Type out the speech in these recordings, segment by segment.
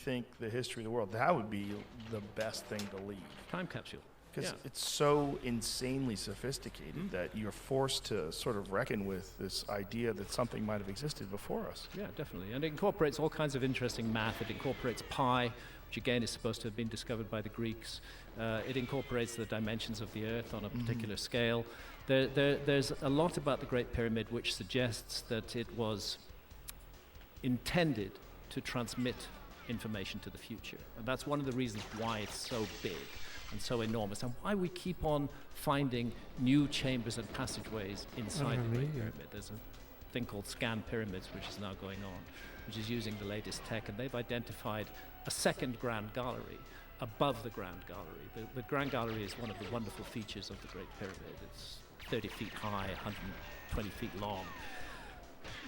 rethink the history of the world, that would be the best thing to leave. Time capsule. Because Yeah. it's so insanely sophisticated that you're forced to sort of reckon with this idea that something might have existed before us. Yeah, definitely. And it incorporates all kinds of interesting math. It incorporates pi, which again is supposed to have been discovered by the Greeks. It incorporates the dimensions of the Earth on a particular scale. There's a lot about the Great Pyramid which suggests that it was intended to transmit information to the future. And that's one of the reasons why it's so big and so enormous, and why we keep on finding new chambers and passageways inside the Great Pyramid. There's a thing called Scan Pyramids, which is now going on, which is using the latest tech, and they've identified a second Grand Gallery above the Grand Gallery. The Grand Gallery is one of the wonderful features of the Great Pyramid. It's 30 feet high, 120 feet long,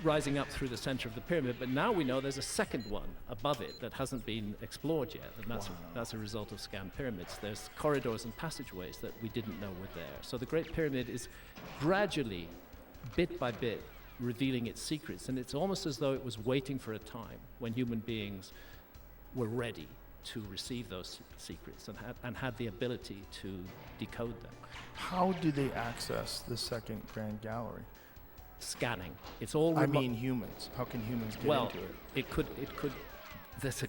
rising up through the center of the pyramid, but now we know there's a second one above it that hasn't been explored yet, and that's a result of Scan Pyramids. There's corridors and passageways that we didn't know were there. So the Great Pyramid is gradually, bit by bit, revealing its secrets, and it's almost as though it was waiting for a time when human beings were ready to receive those secrets and had the ability to decode them. How do they access the second Grand Gallery? Scanning. It's all. I mean, humans. How can humans get into it? It could. That's a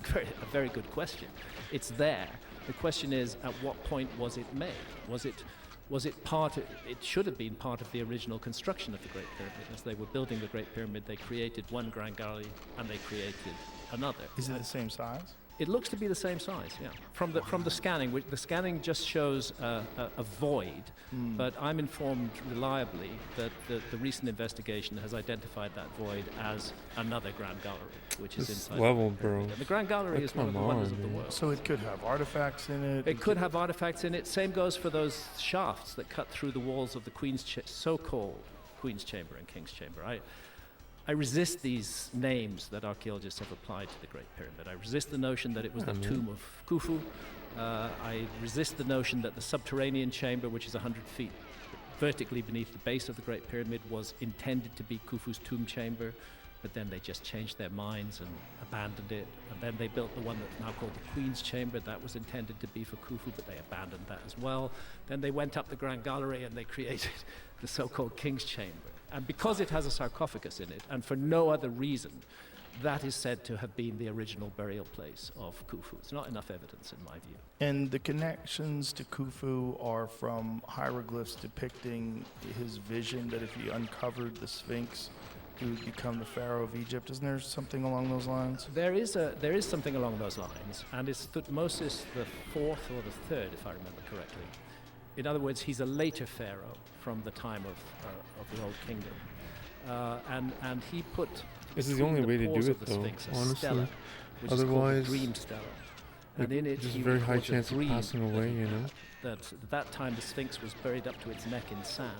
very good question. It's there. The question is, at what point was it made? Was it part? It should have been part of the original construction of the Great Pyramid. As they were building the Great Pyramid, they created one Grand Gallery and they created another. Is it the same size? It looks to be the same size, yeah. From the scanning, the scanning just shows a void, but I'm informed reliably that the recent investigation has identified that void as another Grand Gallery, which is inside level, the bro. pyramid. And the Grand Gallery is one of the wonders of the world. So it could have artifacts in it? It could have artifacts in it. Same goes for those shafts that cut through the walls of the so-called Queen's Chamber and King's Chamber. I resist these names that archaeologists have applied to the Great Pyramid. I resist the notion that it was the tomb of Khufu. I resist the notion that the subterranean chamber, which is 100 feet vertically beneath the base of the Great Pyramid, was intended to be Khufu's tomb chamber, but then they just changed their minds and abandoned it. And then they built the one that's now called the Queen's Chamber. That was intended to be for Khufu, but they abandoned that as well. Then they went up the Grand Gallery and they created the so-called King's Chamber. And because it has a sarcophagus in it, and for no other reason, that is said to have been the original burial place of Khufu. It's not enough evidence, in my view. And the connections to Khufu are from hieroglyphs depicting his vision that if he uncovered the Sphinx, he would become the Pharaoh of Egypt. Isn't there something along those lines? There is something along those lines, and it's Thutmose the fourth or the third, if I remember correctly. In other words, he's a later pharaoh from the time of the Old Kingdom, and he put. This is the only way to do it, though. Honestly, stela, which otherwise, is called the dream stela, and in it there's he a very high records chance of dream passing away. You know. That at that time the Sphinx was buried up to its neck in sand,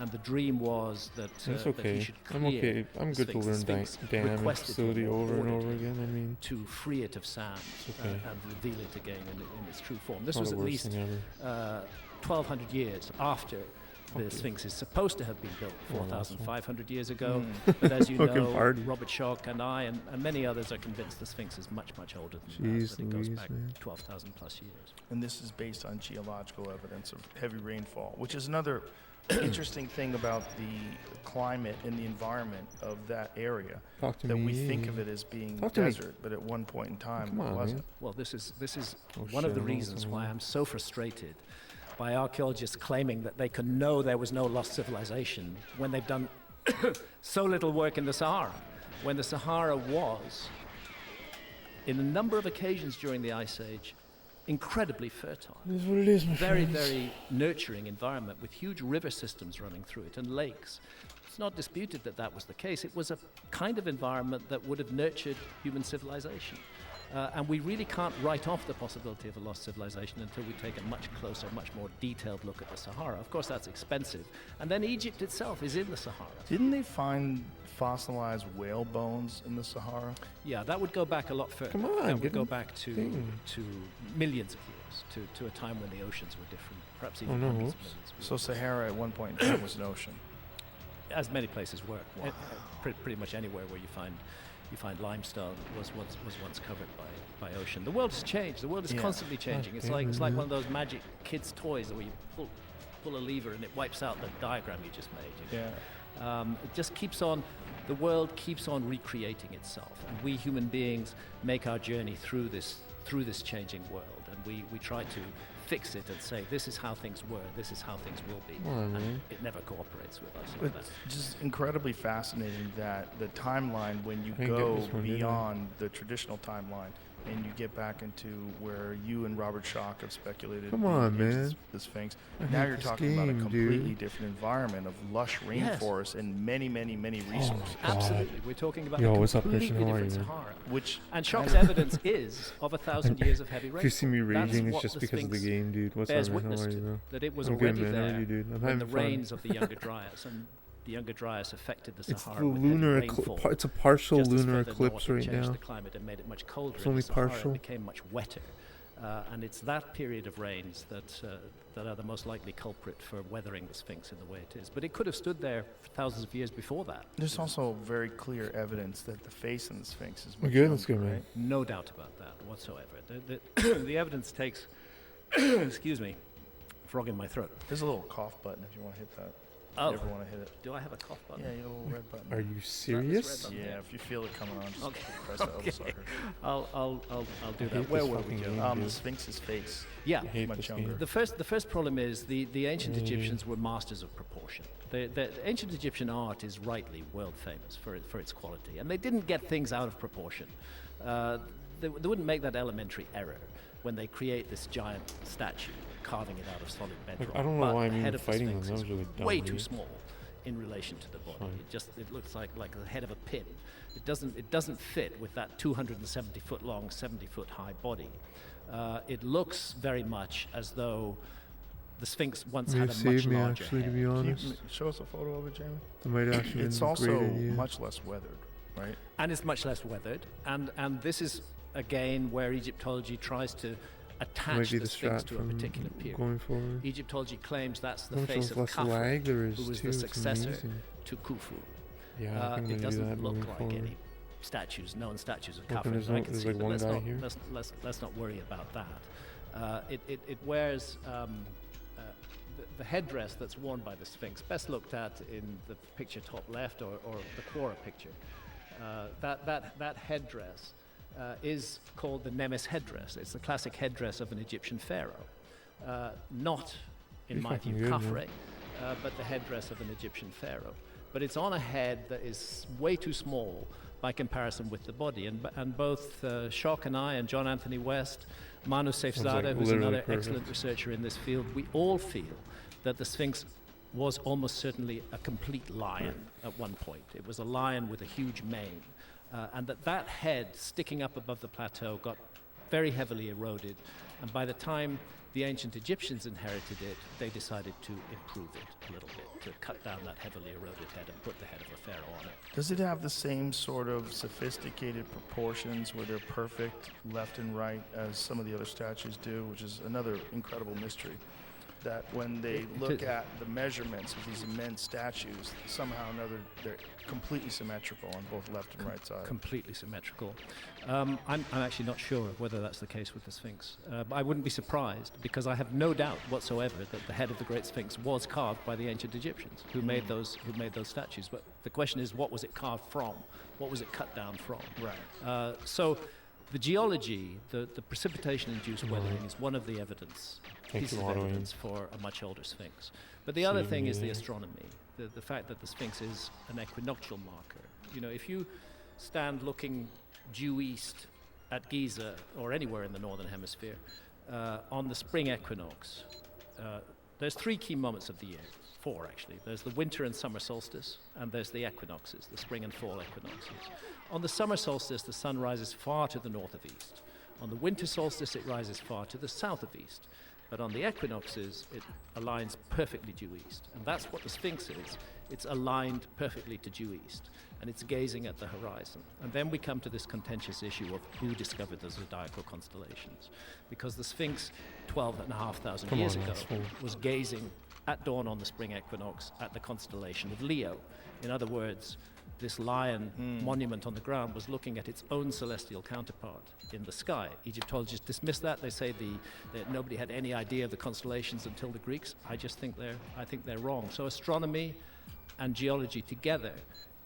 and the dream was that, That's that okay. he should I'm clear okay. I'm good to the learn Sphinx dam requested facility him or over and ordered over him again. I mean, to free it of sand okay. and reveal it again in its true form. This not was the at worst least thing ever. 1,200 years after the Sphinx is supposed to have been built 4,500 years ago. But as you know, Robert Schoch and I and many others are convinced the Sphinx is much, much older than that. It goes back 12,000 plus years. And this is based on geological evidence of heavy rainfall, which is another interesting thing about the climate and the environment of that area. That we think of it as being desert, but at one point in time it wasn't. Man. Well, this is one of the reasons why I'm so frustrated by archaeologists claiming that they can know there was no lost civilization when they've done so little work in the Sahara, when the Sahara was, in a number of occasions during the Ice Age, incredibly fertile. It is what it is, my Very, friends. very nurturing environment with huge river systems running through it and lakes. It's not disputed that that was the case. It was a kind of environment that would have nurtured human civilization. And we really can't write off the possibility of a lost civilization until we take a much closer, much more detailed look at the Sahara. Of course, that's expensive. And then Egypt itself is in the Sahara. Didn't they find fossilized whale bones in the Sahara? Yeah, that would go back a lot further. Come on, that would get go them back to millions of years, to a time when the oceans were different, perhaps even no, hundreds of whoops. millions of years. So Sahara at one point in time was an ocean. As many places were. Pretty much anywhere where you find you find limestone was once covered by ocean. The world has changed. The world is constantly changing. It's like one of those magic kids' toys where you pull a lever and it wipes out the diagram you just made. It just keeps on. The world keeps on recreating itself, and we human beings make our journey through this changing world, and we try to fix it and say this is how things were, this is how things will be, and it never cooperates with us. It's just incredibly fascinating that the timeline, when you go beyond the traditional timeline and you get back into where you and Robert Schoch have speculated the Sphinx, now you're talking about a completely different environment of lush rainforest and many resources. Absolutely. We're talking about Yo, a what's up, completely Christian? How are different you, Sahara. And Schoch's evidence is of 1,000 years of heavy rainfall. If you see me raging, That's it's just what because of the Sphinx game, dude. What's bears up, man? How witness are you, to, bro? that it was I'm already good, man. there How are you, dude? I'm when having the fun. rains of the Younger Dryas and the Younger Dryas affected the It's Sahara. the with lunar heavy rainfall. it's a partial Just as lunar further eclipse north, it right changed now. the climate and made it much colder. It's in only the Sahara. partial. It became much wetter. And it's that period of rains that are the most likely culprit for weathering the Sphinx in the way it is. But it could have stood there for thousands of years before that. There's also very clear evidence that the face in the Sphinx is much Good, that's younger, good, man. right? No doubt about that whatsoever. The evidence takes, excuse me, frog in my throat. There's a little cough button if you want to hit that. Oh. If you ever want to hit it. Do I have a cough button? Yeah, you have a little red button. Are you serious? button? Yeah, if you feel it coming on, just Okay. press that little sucker. I'll do I that. hate Where this were we, fucking Joe? game. The Sphinx's face. Yeah. I hate much this younger. game. The first problem is the ancient Egyptians were masters of proportion. The ancient Egyptian art is rightly world famous for its quality, and they didn't get things out of proportion. They wouldn't make that elementary error when they create this giant statue, carving it out of solid bedrock. I don't know But why I'm the head even of the fighting them. Sphinx That is was really dumb. way dude. too small in relation to the body. Fine. It looks like the head of a pin. It doesn't fit with that 270 foot long, 70 foot high body. It looks very much as though the Sphinx once May had have a much saved me, larger actually, to head. be Can honest. you show us a photo of it, Jamie? It might actually It's been a also great idea. much less weathered, right? And it's much less weathered. And this is again where Egyptology tries to Might attach be the the Sphinx strat to a from particular period. going forward. Egyptology claims that's the How much face of less Khafre, lag there is who was too. the It's successor amazing. to Khufu. Yeah, I think I'm It gonna do that doesn't look moving like forward. any known statues of Well, Khafre there's that I no- can there's see, like but one let's guy not, here. let's not worry about that. It wears the headdress that's worn by the Sphinx, best looked at in the picture top left or the Quora picture. That headdress is called the Nemes headdress. It's the classic headdress of an Egyptian pharaoh. Not, in Pretty my fucking view, good, Khafre, man. but the headdress of an Egyptian pharaoh. But it's on a head that is way too small by comparison with the body. And both Schoch and I and John Anthony West, Manu Safzadeh, who's literally another excellent perfect. researcher in this field, we all feel that the Sphinx was almost certainly a complete lion at one point. It was a lion with a huge mane. And that head sticking up above the plateau got very heavily eroded. And by the time the ancient Egyptians inherited it, they decided to improve it a little bit, to cut down that heavily eroded head and put the head of a pharaoh on it. Does it have the same sort of sophisticated proportions where they're perfect left and right as some of the other statues do, which is another incredible mystery? That when they look at the measurements of these immense statues, somehow or another they're completely symmetrical on both left and right side. Completely symmetrical. I'm actually not sure whether that's the case with the Sphinx. But I wouldn't be surprised, because I have no doubt whatsoever that the head of the Great Sphinx was carved by the ancient Egyptians who made those statues. But the question is, what was it carved from? What was it cut down from? Right. So the geology, the precipitation-induced weathering is one of the pieces of evidence for a much older Sphinx. But the other thing is the astronomy, the fact that the Sphinx is an equinoctial marker. You know, if you stand looking due east at Giza or anywhere in the northern hemisphere on the spring equinox, there's 3 key moments of the year. 4 actually. There's the winter and summer solstice, and there's the equinoxes, the spring and fall equinoxes. On the summer solstice, the sun rises far to the north of east. On the winter solstice, it rises far to the south of east. But on the equinoxes, it aligns perfectly due east. And that's what the Sphinx is. It's aligned perfectly to due east, and it's gazing at the horizon. And then we come to this contentious issue of who discovered the zodiacal constellations. Because the Sphinx, 12,500 Come years on, ago, asshole. was gazing at dawn on the spring equinox at the constellation of Leo. In other words, this lion monument on the ground was looking at its own celestial counterpart in the sky. Egyptologists dismiss that. They say that nobody had any idea of the constellations until the Greeks. I think they're wrong. So astronomy and geology together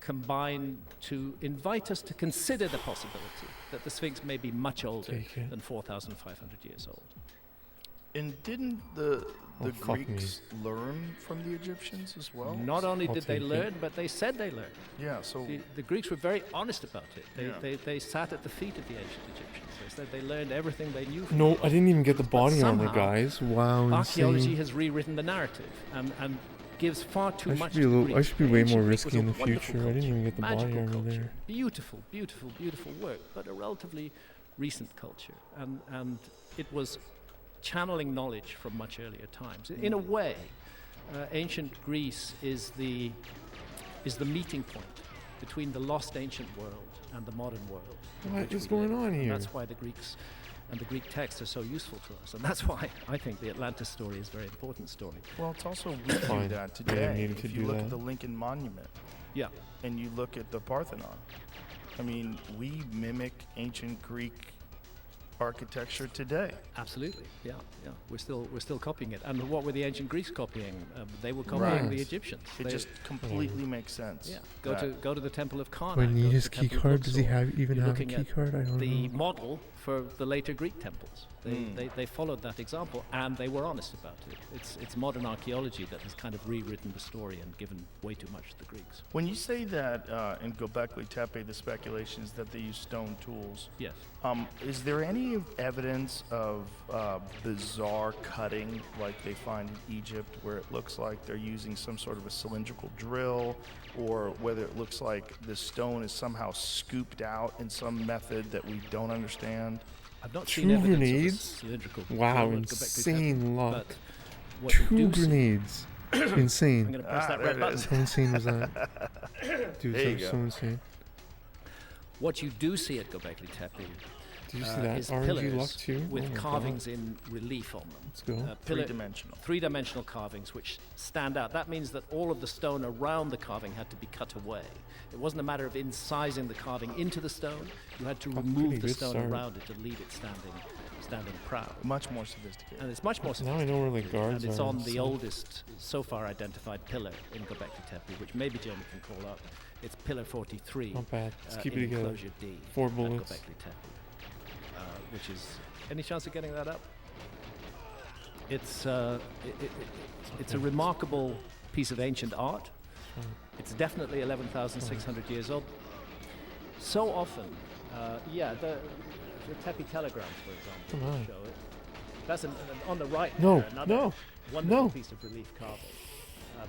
combine to invite us to consider the possibility that the Sphinx may be much older than 4,500 years old. And didn't the fuck Greeks learn from the Egyptians as well? Not only I'll did they take it. learn, but they said they learned. Yeah, so The Greeks were very honest about it. Yeah. They sat at the feet of the ancient Egyptians. They said they learned everything they knew. From No, them. I didn't even get the But body armor, somehow, guys. Wow, Archaeology insane. has rewritten the narrative and gives far too I much. should be to a the little. I Greeks. should be The way ancient more Greek was risky a in the wonderful future. I didn't even get the body magical armor culture. there. Beautiful, beautiful, beautiful work, but a relatively recent culture, and it was channeling knowledge from much earlier times. In a way, ancient Greece is the meeting point between the lost ancient world and the modern world. in What which is we going live. on And here? that's why the Greeks and the Greek texts are so useful to us, and that's why I think the Atlantis story is a very important story. well, it's also we do Fine. that We didn't today. need to If you do look that. at the Lincoln Monument Yeah, and you look at the Parthenon, I mean, we mimic ancient Greek architecture today. absolutely. Yeah. We're still copying it. And what were the ancient Greeks copying? They were copying Right. the Egyptians. It They- just completely makes sense. yeah. that- Go to the Temple of Karnak. Do I go need to his the key Temple of card? Does he Luxor. even You're have a looking key at card? I don't the know. model for the later Greek temples. They followed that example, and they were honest about it. It's modern archaeology that has kind of rewritten the story and given way too much to the Greeks. When you say that in Göbekli Tepe, the speculation is that they use stone tools. Yes. Is there any evidence of bizarre cutting like they find in Egypt, where it looks like they're using some sort of a cylindrical drill, or whether it looks like the stone is somehow scooped out in some method that we don't understand? I've not Two seen evidence grenades? of a cylindrical Wow, drill at Göbekli insane Tepe, luck. but what you Two do see- grenades. I'm Insane. going to press that there red it button. is. How insane was that? Dude, There you that was go. so insane. What you do see at Göbekli Tepe Did you see that? is RNG luck pillars too? with Oh my carvings in relief on them. Let's go. Pillar- Three-dimensional. Three-dimensional carvings which stand out. That means that all of the stone around the carving had to be cut away. It wasn't a matter of incising the carving into the stone. You had to Pretty remove the good stone start. around it to leave it standing proud. Much more sophisticated. And it's much more Now I know where the sophisticated, guards and it's are. on the so- oldest so far identified pillar in Göbekli Tepe, which maybe Jamie can call up. It's pillar 43. Not bad. Let's keep in it together. enclosure D 4 at bullets. Göbekli Tepe, which is any chance of getting that up? It's it's a remarkable piece of ancient art. It's definitely 11,600 years old. So often, the Tepe telegrams, for example, Come on. show it. That's on the right. No, there, another no, wonderful no. piece of relief carving.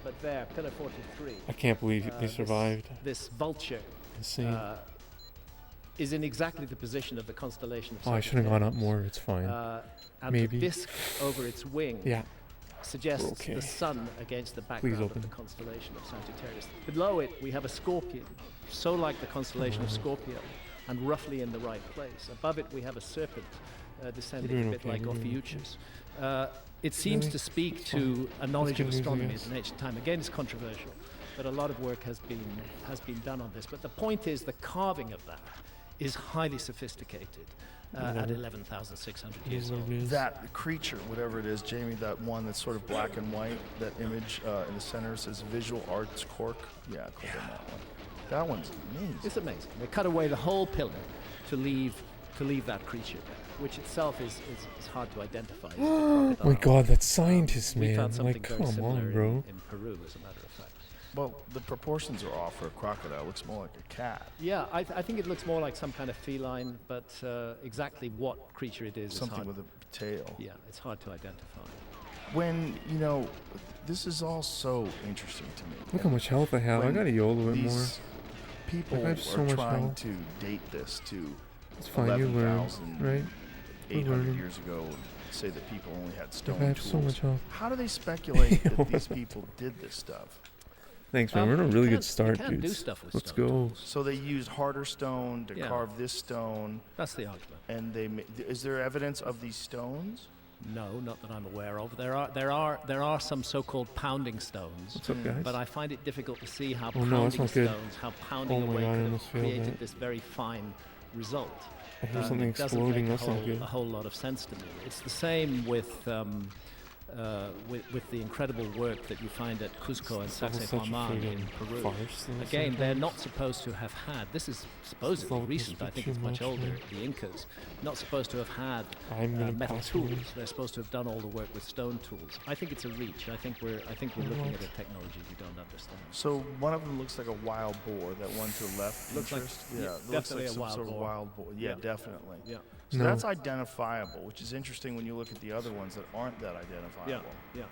But there, pillar 43. I can't believe they this- survived. This vulture Insane. is in exactly the position of the constellation of Oh, I should have gone up Sagittarius. more. It's fine. And Maybe. the disk over its wing Yeah. suggests Okay. the sun against the background of open. the constellation of Sagittarius. Below it, we have a scorpion, so like the constellation of Scorpio, and roughly in the right place. Above it, we have a serpent descending doing a bit okay, like we're doing Ophiuchus. It seems Really? to speak It's to a knowledge good of news, I astronomy guess. at an ancient time. Again, it's controversial, but a lot of work has been done on this. But the point is, the carving of that is highly sophisticated at Whatever. 11,600 It years is what old. it is. That creature, whatever it is, Jamie, that one that's sort of black and white, that image in the center says Visual Arts Cork. Yeah, click on that one. That one's amazing. It's amazing. They cut away the whole pillar to leave that creature there, which itself is hard to identify. Oh my god, that scientist, We man. found something Like, very come similar on, bro. in Peru, as a matter of fact. Well, the proportions are off for a crocodile. It looks more like a cat. Yeah, I think it looks more like some kind of feline, but exactly what creature it is Something hard. with a tail. Yeah, it's hard to identify. When, this is all so interesting to me. Look how much health I have. I When gotta YOLO it more. These people Like, I have so are much trying health. to date this to It's fine, you learn, right? 800 learning. years ago and say that people only had Like, stone I have tools. so much health. How do they speculate that these people did this stuff? Thanks, man. We're in a really good start, You can do dudes. stuff with Let's stone go. tools. So they used harder stone to Yeah. carve this stone, That's the argument. and is there evidence of these stones? No, not that I'm aware of. There are some so-called pounding stones. What's up, guys? But I find it difficult to see how Oh, no, that's pounding not good. stones, how pounding Oh my away God, I could almost have failed created that. this very fine result. I hear something It doesn't exploding. make That's not good. a whole lot of sense to me. It's the same with the incredible work that you find at Cuzco and That was such a Sacsayhuaman in friggin' Peru. farce. Again, they're not supposed to have had. This is supposedly Level recent. I must be think too it's much much, older. man. The Incas not supposed to have had I'm gonna metal pass tools. away. They're supposed to have done all the work with stone tools. I think it's a reach. I think we're looking at a technology we don't understand. So one of them looks like a wild boar. That one to the left. Looks like- interest? yeah, it looks definitely like a some wild sort of boar. wild boar. Yeah, Yeah. definitely. Yeah. So No. that's identifiable, which is interesting when you look at the other ones that aren't that identifiable. Yeah.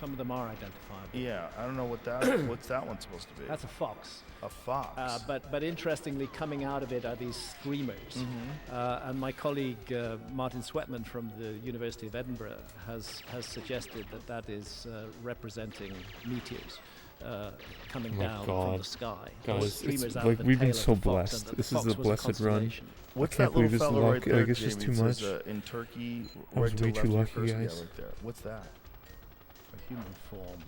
Some of them are identifiable. Yeah, I don't know what's that one supposed to be? That's a fox. A fox. But interestingly, coming out of it are these screamers. Mm-hmm. And my colleague Martin Sweatman from the University of Edinburgh has suggested that is representing meteors coming Oh my down God. from the sky. Guys, Those it's streamers out like of the we've been tail of so the fox, blessed. and the This is fox the was a blessed run. constellation. What's can't that little believe this fellow right luck. there, Like, it's just Jamie? too It says, much. in Turkey, I was right to way the too left of lucky, your person. guys. Yeah, right there. What's that? A human form.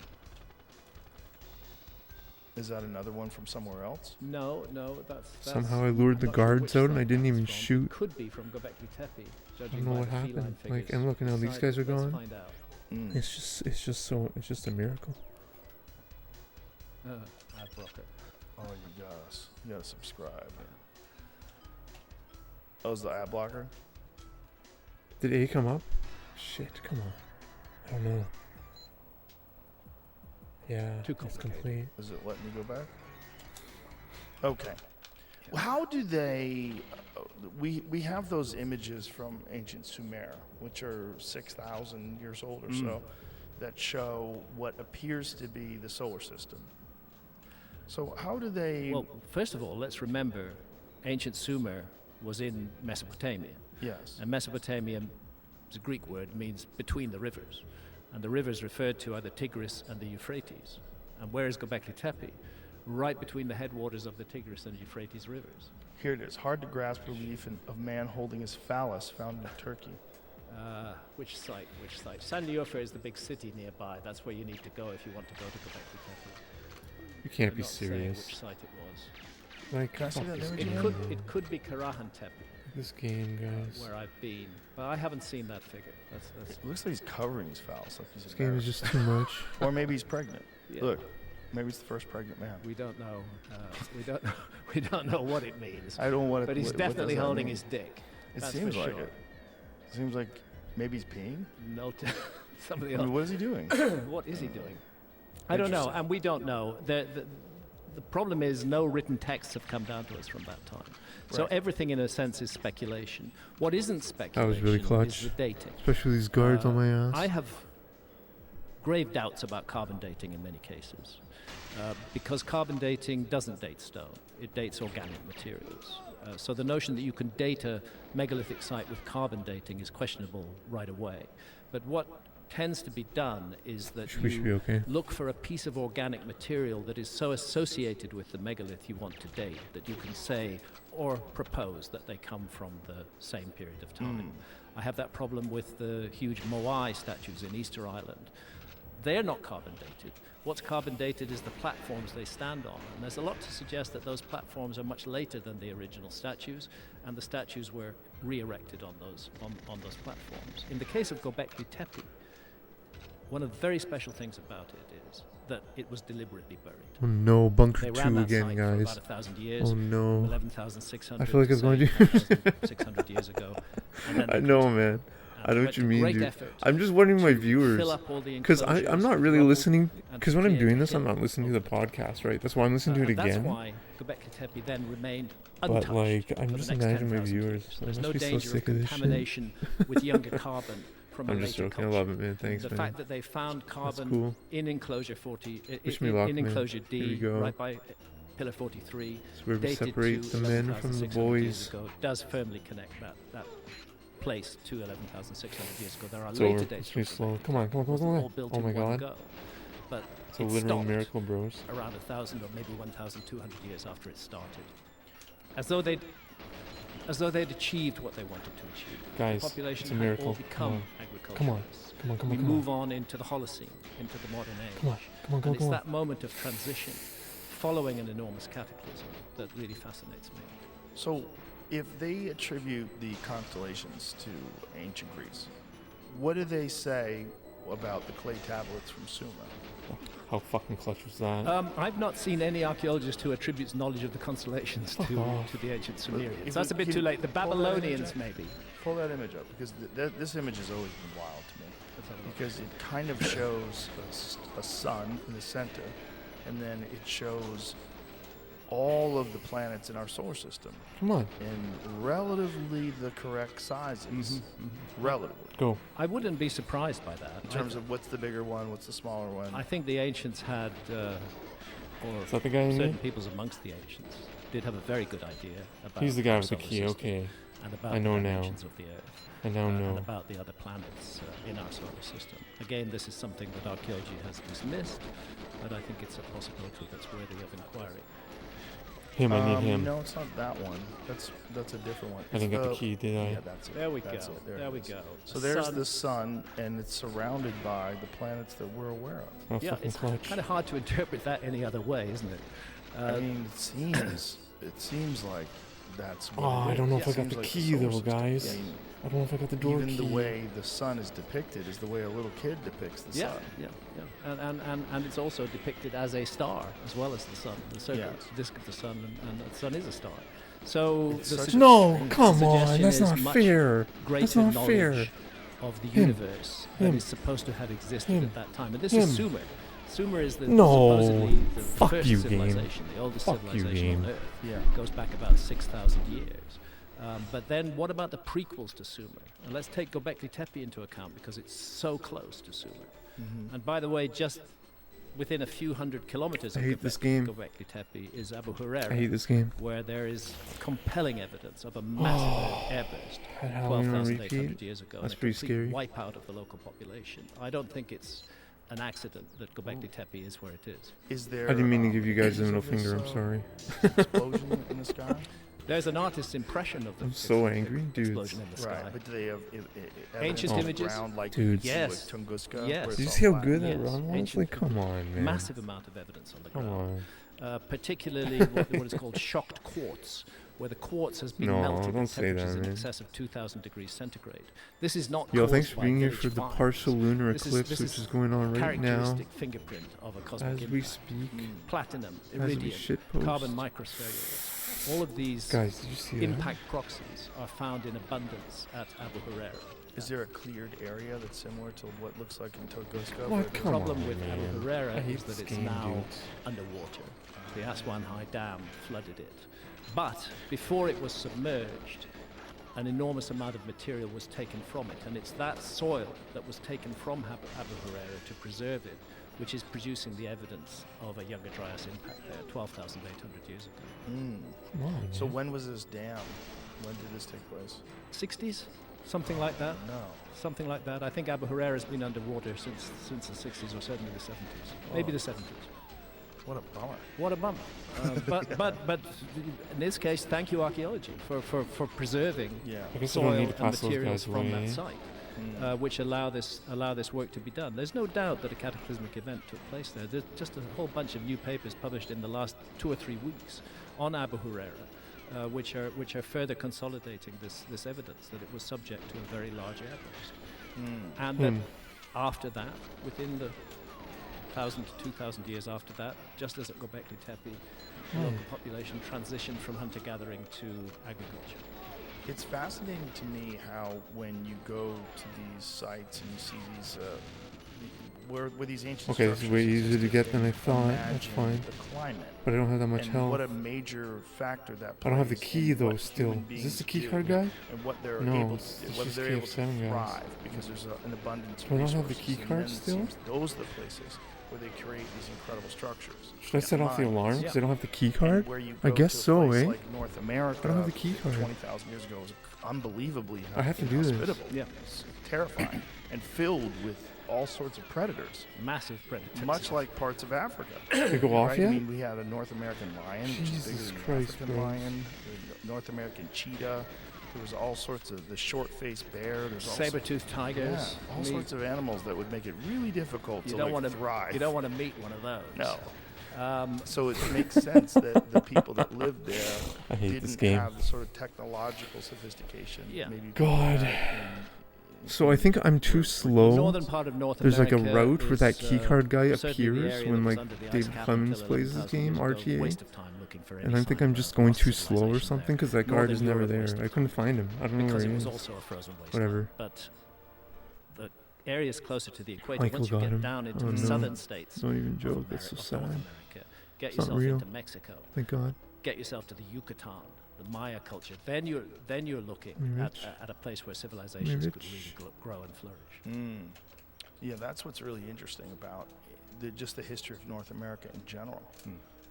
Is that another one from somewhere else? No, that's Somehow I lured the I'm not sure guards which out and side I didn't that's even from. shoot. It could be from Göbekli Tepe, I judging don't know by what the feline happened. Like, figures. and look, now Which these side? guys are Let's gone. find out. Mm. It's just a miracle. Ad blocker. Oh, you got us. You gotta subscribe. Oh, is the ad blocker? Did A come up? Shit, come on. I don't know. Yeah, Too it's complicated. complete. Is it letting me go back? Okay. Well, how do they? We have those images from ancient Sumer, which are 6,000 years old or so, that show what appears to be the solar system. So how do they? Well, first of all, let's remember ancient Sumer was in Mesopotamia. Yes. And Mesopotamia is a Greek word, means between the rivers. And the rivers referred to are the Tigris and the Euphrates. And where is Göbekli Tepe? Right between the headwaters of the Tigris and Euphrates rivers. Here it is. Hard to grasp relief of man holding his phallus found in Turkey. Which site? Sanliurfa is the big city nearby. That's where you need to go if you want to go to Göbekli Tepe. You can't I'm be not saying serious. which site it was. Like, Can I see fuck that this image game. again? It could be Karahan Tepe, This game, guys. where I've been, but I haven't seen that figure. That's It looks like he's covering his phallus, like he's This game is embarrassed. just too much. Or maybe he's pregnant. yeah. Look, maybe he's the first pregnant man. We don't know. We don't know what it means. I don't want to. But he's definitely holding his dick. It that's seems for like sure. it. Seems like maybe he's peeing. No, somebody I mean, else. what is he doing? What is he doing? I don't know, and we don't know. The problem is no written texts have come down to us from that time. So Right. everything, in a sense, is speculation. What isn't speculation really clutch. is the dating. Especially these guards on my ass. I have grave doubts about carbon dating in many cases, because carbon dating doesn't date stone; it dates organic materials. So the notion that you can date a megalithic site with carbon dating is questionable right away. But what tends to be done is that We should be you okay. look for a piece of organic material that is so associated with the megalith you want to date that you can say or propose that they come from the same period of time. I have that problem with the huge Moai statues in Easter Island. They're not carbon dated. What's carbon dated is the platforms they stand on. And there's a lot to suggest that those platforms are much later than the original statues, and the statues were re-erected on those platforms. In the case of Göbekli Tepe, one of the very special things about it is that it was deliberately buried. Oh no, Bunker They ran 2 that again, site for guys. about 1,000 years. Oh no. 11,600. I feel like it's going to- 600 years ago. And then I they know, continued. man. And I know they what went you to mean, great dude. effort I'm just wondering my to viewers. fill up all the Because I'm enclosures not with really rubble listening. and Because when I'm clear doing this, I'm hill not listening to the over. podcast, right? That's why I'm listening to it And that's again. why Göbekli Tepe then remained But, untouched like, for I'm the just next imagining my 10,000 viewers. years. They There's must no be so danger of sick of this shit. contamination with younger carbon from a I'm just later joking. I culture. love it, man. Thanks, The man. fact that they found carbon cool. in enclosure 40, Wish me luck, in man. enclosure Here we D, go. right by pillar 43, It's where we dated separate to the men from the 11,600 years boys. ago, does firmly connect that place to 11,600 years ago. There are It's later over. dates It's too from slow. Göbekli Come on, come on, come on, Tepe. come All on. built Oh in my one god. go. but It's a it literal stopped miracle, bros. around 1,000 or maybe 1,200 years after it started, as though they'd achieved what they wanted to achieve. Guys, the population it's a had miracle. all become agriculturalists. Come on. Come on, come We on, come move on. on into the Holocene, into the modern age. Come on, come on, And come on, it's come on. that moment of transition following an enormous cataclysm that really fascinates me. So, if they attribute the constellations to ancient Greece, what do they say about the clay tablets from Sumer? How fucking clutch was that? I've not seen any archaeologist who attributes knowledge of the constellations to the ancient Sumerians. if That's a bit too late. The pull that image Babylonians, up. maybe. Pull that image up, because this image has always been wild to me. Because it kind of shows a sun in the center, and then it shows all of the planets in our solar system Come on, in relatively the correct sizes. Relatively. go. I wouldn't be surprised by that. In terms of what's the bigger one, what's the smaller one. I think the ancients had, Is that the guy in certain there? peoples amongst the ancients did have a very good idea about He's the guy our with the solar key, system okay. and about I know the now. dimensions of the Earth. I now And know. about the other planets in our solar system. Again, this is something that archaeology has dismissed, but I think it's a possibility that's worthy of inquiry. Him, I need him. No, it's not that one. That's a different one. I didn't It's get the key, did I? Yeah, that's it. There we That's go. it. There it we is. go. So The there's sun- the sun, and it's surrounded by the planets that we're aware of. Oh, Yeah, fucking it's clutch. kind of hard to interpret that any other way, isn't it? I mean, it seems like that's what Oh, it I don't know is. if I It got seems the like key solar though, system. guys. I mean, I don't know if I got the door even key. the way the sun is depicted is the way a little kid depicts the Yeah, sun. yeah. And it's also depicted as a star as well as the sun. The circle, Yes. disk of the sun, and the sun is a star. So It's the such sugge- a No, strange come on, suggestion that's is not much fair. greater That's not knowledge fair. of the Him. universe Him. that is supposed to have existed Him. at that time. And this Him. is Sumer. Sumer is the No, supposedly the fuck first you, game. civilization, the oldest Fuck you, civilization on game. Earth. Yeah. Goes back about 6,000 years. But then what about the prequels to Sumer? And let's take Göbekli Tepe into account because it's so close to Sumer. Mm-hmm. And by the way, just within a few hundred kilometers I of hate this game. Göbekli Tepe is Abu I Huraira, hate this game. where there is compelling evidence of a massive airburst Had Halloween on 12,800 repeat. years ago. That's and a pretty complete scary. wipeout of the local population. I don't think it's an accident that Göbekli Tepe is where it is. Is there? I didn't mean to give you guys the pictures middle of this, finger, I'm sorry. Explosion in the sky. There's an artist's impression of the I'm so ex- angry, dudes. explosion in the sky. Right, but do they have Ancient evidence on the images? ground like Dudes. you see with Yes. Tunguska? Yes. where it's Did you all see how flat? good that Yes, run was? ancient Like, come on, man. Massive amount of evidence on the Come ground. on. Particularly what is called shocked quartz, where the quartz has been No, melted don't at say temperatures that, in man. excess of 2,000 degrees centigrade. This is not Yo, caused thanks for by being here village for the fires. partial lunar This eclipse, this which is going on right now. characteristic fingerprint of a cosmic As we impact. speak. Platinum, As we iridium, shitpost. carbon microspherules. All of these Guys, did you see impact proxies are found in abundance at Abu Huraira. Is there a cleared area that's similar to what looks like in Tunguska? What? The Come problem on, with man. Abu I Huraira hate is that this it's game, now dudes. underwater. The Aswan High Dam flooded it. But before it was submerged, an enormous amount of material was taken from it. And it's that soil that was taken from Abu Huraira to preserve it, which is producing the evidence of a Younger Dryas impact there 12,800 years ago. Come on, So man. when was this dam? When did this take place? 60s? Something like that? No. Something like that. I think Abu Huraira has been underwater since the 60s or certainly the 70s. Maybe Oh. the 70s. What a bummer. What a bummer. But in this case, thank you archaeology for preserving Yeah. I guess I soil don't need to and pass those materials guys from away. that site, which allow this work to be done. There's no doubt that a cataclysmic event took place there. There's just a whole bunch of new papers published in the last 2 or 3 weeks on Abu Huraira, which are further consolidating this evidence that it was subject to a very large airburst, and that after that, within the 1,000 to 2,000 years after that, just as at Göbekli Tepe, the local population transitioned from hunter-gathering to agriculture. It's fascinating to me how when you go to these sites and you see these, where these ancient Okay, this is way structures easier to existed, get than I and thought. That's imagine fine. The climate. But I don't have that much And health. what a major factor that I don't have the plays key in though what still. human Is this the beings key card do guy? and what they're No, able it's to, just whether they're able to KF7 guys. thrive because there's an abundance of Do I not have the resources. key And card then it still? seems those are the places where they create these incredible structures. Should I set off the alarm because Yeah. I don't have the key And card? where you I go guess to a so, place eh? Like North America, I don't have the key card. 20,000 years ago was unbelievably I have to do this. inhospitable. Yeah. It's terrifying and filled with all sorts of predators, Massive predators. much like parts of Africa. They go off Right? yet? I mean, we had a North American lion, which is bigger Jesus than the Christ, African bro. lion. The North American cheetah. There was all sorts of the short-faced bear. There's all Saber-toothed tigers. yeah, all I mean, sorts of animals that would make it really difficult to like, thrive. You don't want to meet one of those. No. Um, So it makes sense that the people that lived there I hate didn't this game. have the sort of technological sophistication. Yeah. Maybe God. people had So I think I'm too slow. northern part of North There's like a America route where that is, keycard guy certainly the appears area when that was like under the ice David cap Clemens until plays his 11,000 game, years ago. RTA. Waste of time looking for And any I think sign I'm of just a going lost too slow or civilization something there. because that guard Northern is never Europe there. waste of I couldn't time. find him. I don't know Because where it he was is. also a frozen wasteland. Whatever. But the areas closer to the equator, Michael once you got get him. down into Oh, the no. southern states Don't even of joke. That's so North sad. America, get It's not yourself real. into Mexico, Thank God. get yourself to the Yucatan, the Maya culture. Then you're looking Rich. at a place where civilizations could Rich. really grow and flourish. Yeah, that's what's really interesting about just the history of North America in general,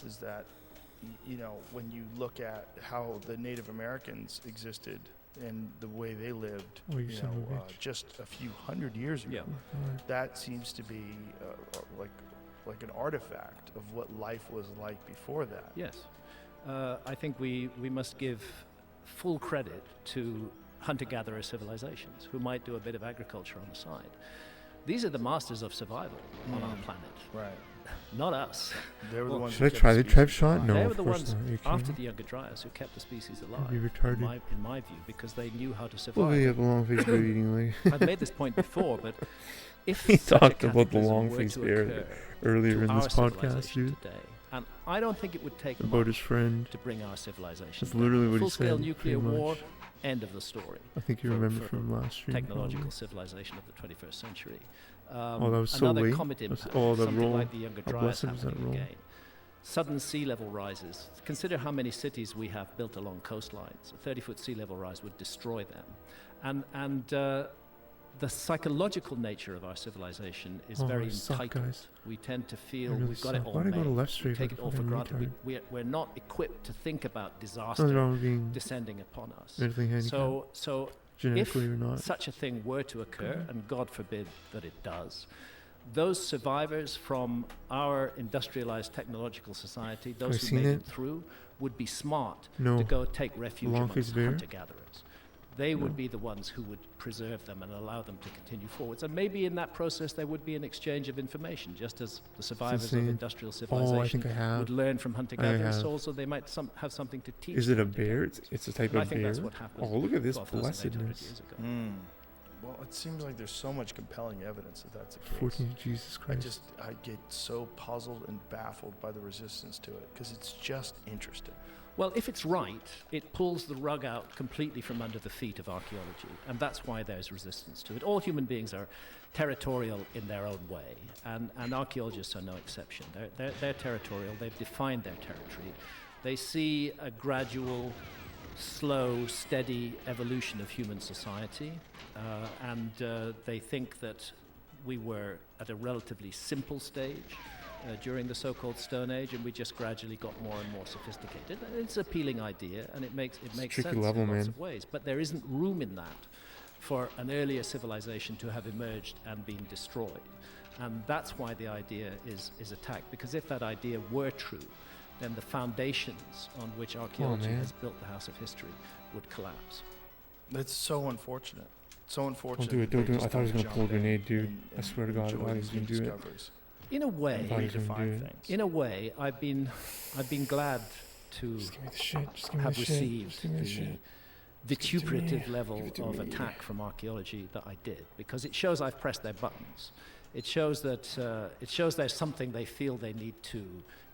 is that, you know, when you look at how the Native Americans existed and the way they lived, Oh, you son of a bitch. just a few hundred years ago, Yeah. Oh, God. that seems to be like an artifact of what life was like before that. Yes. I think we must give full credit to hunter-gatherer civilizations who might do a bit of agriculture on the side. These are the masters of survival on our planet, Right. not us. They were the ones. Should I who kept try the species Trev shot? alive. No, They were of the course ones not. Are you after kidding? the Younger Dryas who kept the species Are alive, you in retarded? my view, because they knew how to Well, survive. they have a long face bear eating like I've made this point before, but if He such a talked about the cataclysm were long-faced to bear occur earlier to in this our podcast, civilization dude. today, and I don't think it would take About his much friend. to bring our civilization That's down. literally what he Full-scale said, nuclear pretty war, much. end of the story. I think you for- remember for from last stream. Technological probably. civilization of the 21st century. Oh, that was so another late. comet That's- impact, oh, that something roll. like the Younger How Dryas blessed was that happening roll? again. Sudden sea level rises. Consider how many cities we have built along coastlines. A 30-foot sea level rise would destroy them. And the psychological nature of our civilization is Oh, very I suck, entitled. guys. We tend to I feel really we've got it suck. all Why'd I go to made. left We straight take like it a all for fucking granted. retard? We're not equipped to think about Nothing disaster wrong with being descending upon us. mentally handicapped, So genetically or not. such a thing were to occur, and God forbid that it does, those survivors from our industrialized technological society, those who seen made it? it through, would be smart No. to go take refuge Long-faced amongst bear? hunter-gatherers. They No. would be the ones who would preserve them and allow them to continue forwards. And maybe in that process there would be an exchange of information, just as the survivors of insane. industrial Oh, I civilization think I have. would learn from hunter-gatherers, have. so also they might have something to teach. Is it the a bear? hunter-gatherers. It's a type And I of think bear. that's what happened Oh, look at this 12,800 blessedness. years ago. Well, it seems like there's so much compelling evidence that that's the case. 14, Jesus Christ. I get so puzzled and baffled by the resistance to it because it's just interesting. Well, if it's right, it pulls the rug out completely from under the feet of archaeology, and that's why there's resistance to it. All human beings are territorial in their own way, and archaeologists are no exception. They're territorial, they've defined their territory. They see a gradual, slow, steady evolution of human society, and they think that we were at a relatively simple stage during the so-called Stone Age, and we just gradually got more and more sophisticated. It's an appealing idea, and it makes tricky sense level, in lots man. of ways. But there isn't room in that for an earlier civilization to have emerged and been destroyed. And that's why the idea is attacked, because if that idea were true, then the foundations on which archaeology man. has built the House of History would collapse. It's so unfortunate. So unfortunate. Don't do it, that don't they do it. I just thought he was don't gonna pull a jump in grenade, dude. and- I and swear to God, I enjoy thought he these was gonna new do it. discoveries In a and way, thought he was gonna do redefine it. things. in a way, I've been glad to Just give me the shit. Just give me have the shit. received Just give me the the shit. vituperative Give it to me. level Give it to of me. attack from archaeology that I did, because it shows I've pressed their buttons. It shows that there's something they feel they need to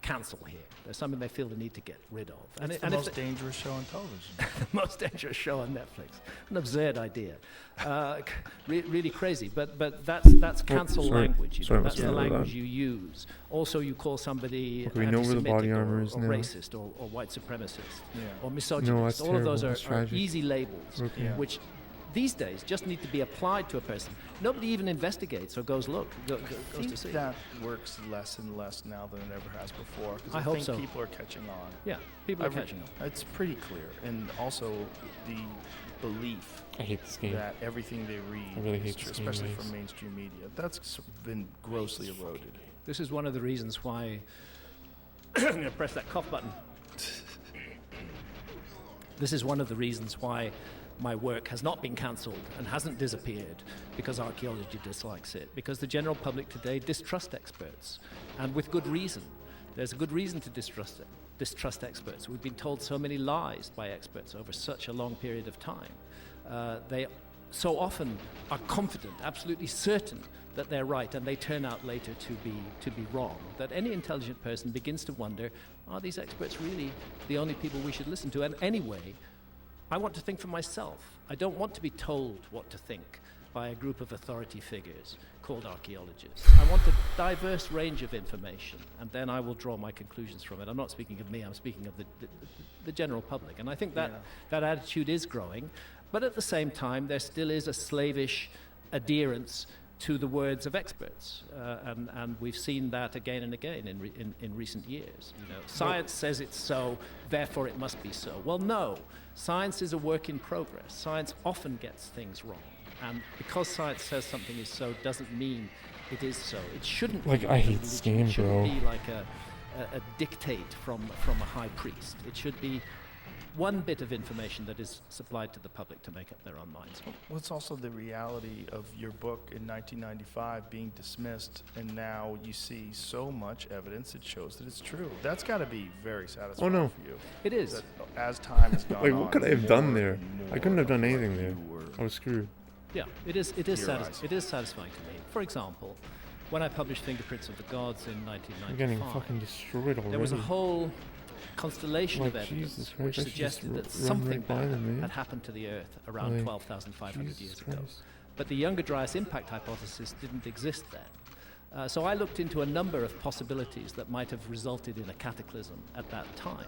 cancel here. There's something they feel they need to get rid of. It's the if most dangerous show on television. the most dangerous show on Netflix. An absurd idea, really crazy. But that's cancel sorry. language. You Sorry, know, must that's be the a little language loud. you use. Also, you call somebody Okay, we know where the body anti-Semitic armor or, is or now. racist or white supremacist Yeah. or misogynist. that's All of those terrible. That's are tragic. easy labels, Okay. Yeah. which these days just need to be applied to a person. Nobody even investigates or goes look, goes I to think see. that works less and less now than it ever has before. 'Cause I I hope think so. people are catching on. Yeah, people are catching on. It's pretty clear, and also the belief I hate this game. that everything they read, I really is hate true, this game, especially guys. from mainstream media, that's been grossly eroded. This is one of the reasons why. I'm going to press that cough button. This is one of the reasons why my work has not been cancelled and hasn't disappeared, because archaeology dislikes it. Because the general public today distrust experts, and with good reason. There's a good reason to distrust experts. We've been told so many lies by experts over such a long period of time. They so often are confident, absolutely certain that they're right, and they turn out later to be wrong. That any intelligent person begins to wonder, are these experts really the only people we should listen to? And anyway, I want to think for myself. I don't want to be told what to think by a group of authority figures called archaeologists. I want a diverse range of information, and then I will draw my conclusions from it. I'm not speaking of me, I'm speaking of the general public. And I think that that attitude is growing, but at the same time, there still is a slavish adherence to the words of experts, and we've seen that again and again in recent years. You know, science says it's so, therefore it must be so. Well, no, science is a work in progress. Science often gets things wrong, and because science says something is so doesn't mean it is so. It shouldn't Like, be I like a hate this religion. game, It shouldn't bro. be like a dictate from a high priest. It should be one bit of information that is supplied to the public to make up their own minds. What's also the reality of your book in 1995 being dismissed, and now you see so much evidence that shows that it's true? That's got to be very satisfying no. for you. It is. That as time has gone Like, on, what could I have done more there? and I couldn't have done more of anything what there. you were- I was screwed. Yeah, it is Theorizing. satisfying to me. For example, when I published Fingerprints of the Gods in I'm getting 1995, fucking destroyed already. there was a whole constellation of Like, evidence Jesus which Christ, I should just suggested that run something right by bad them, man. had happened to the Earth around Like, 12,500 Jesus years ago. Christ. But the Younger Dryas impact hypothesis didn't exist then. So I looked into a number of possibilities that might have resulted in a cataclysm at that time.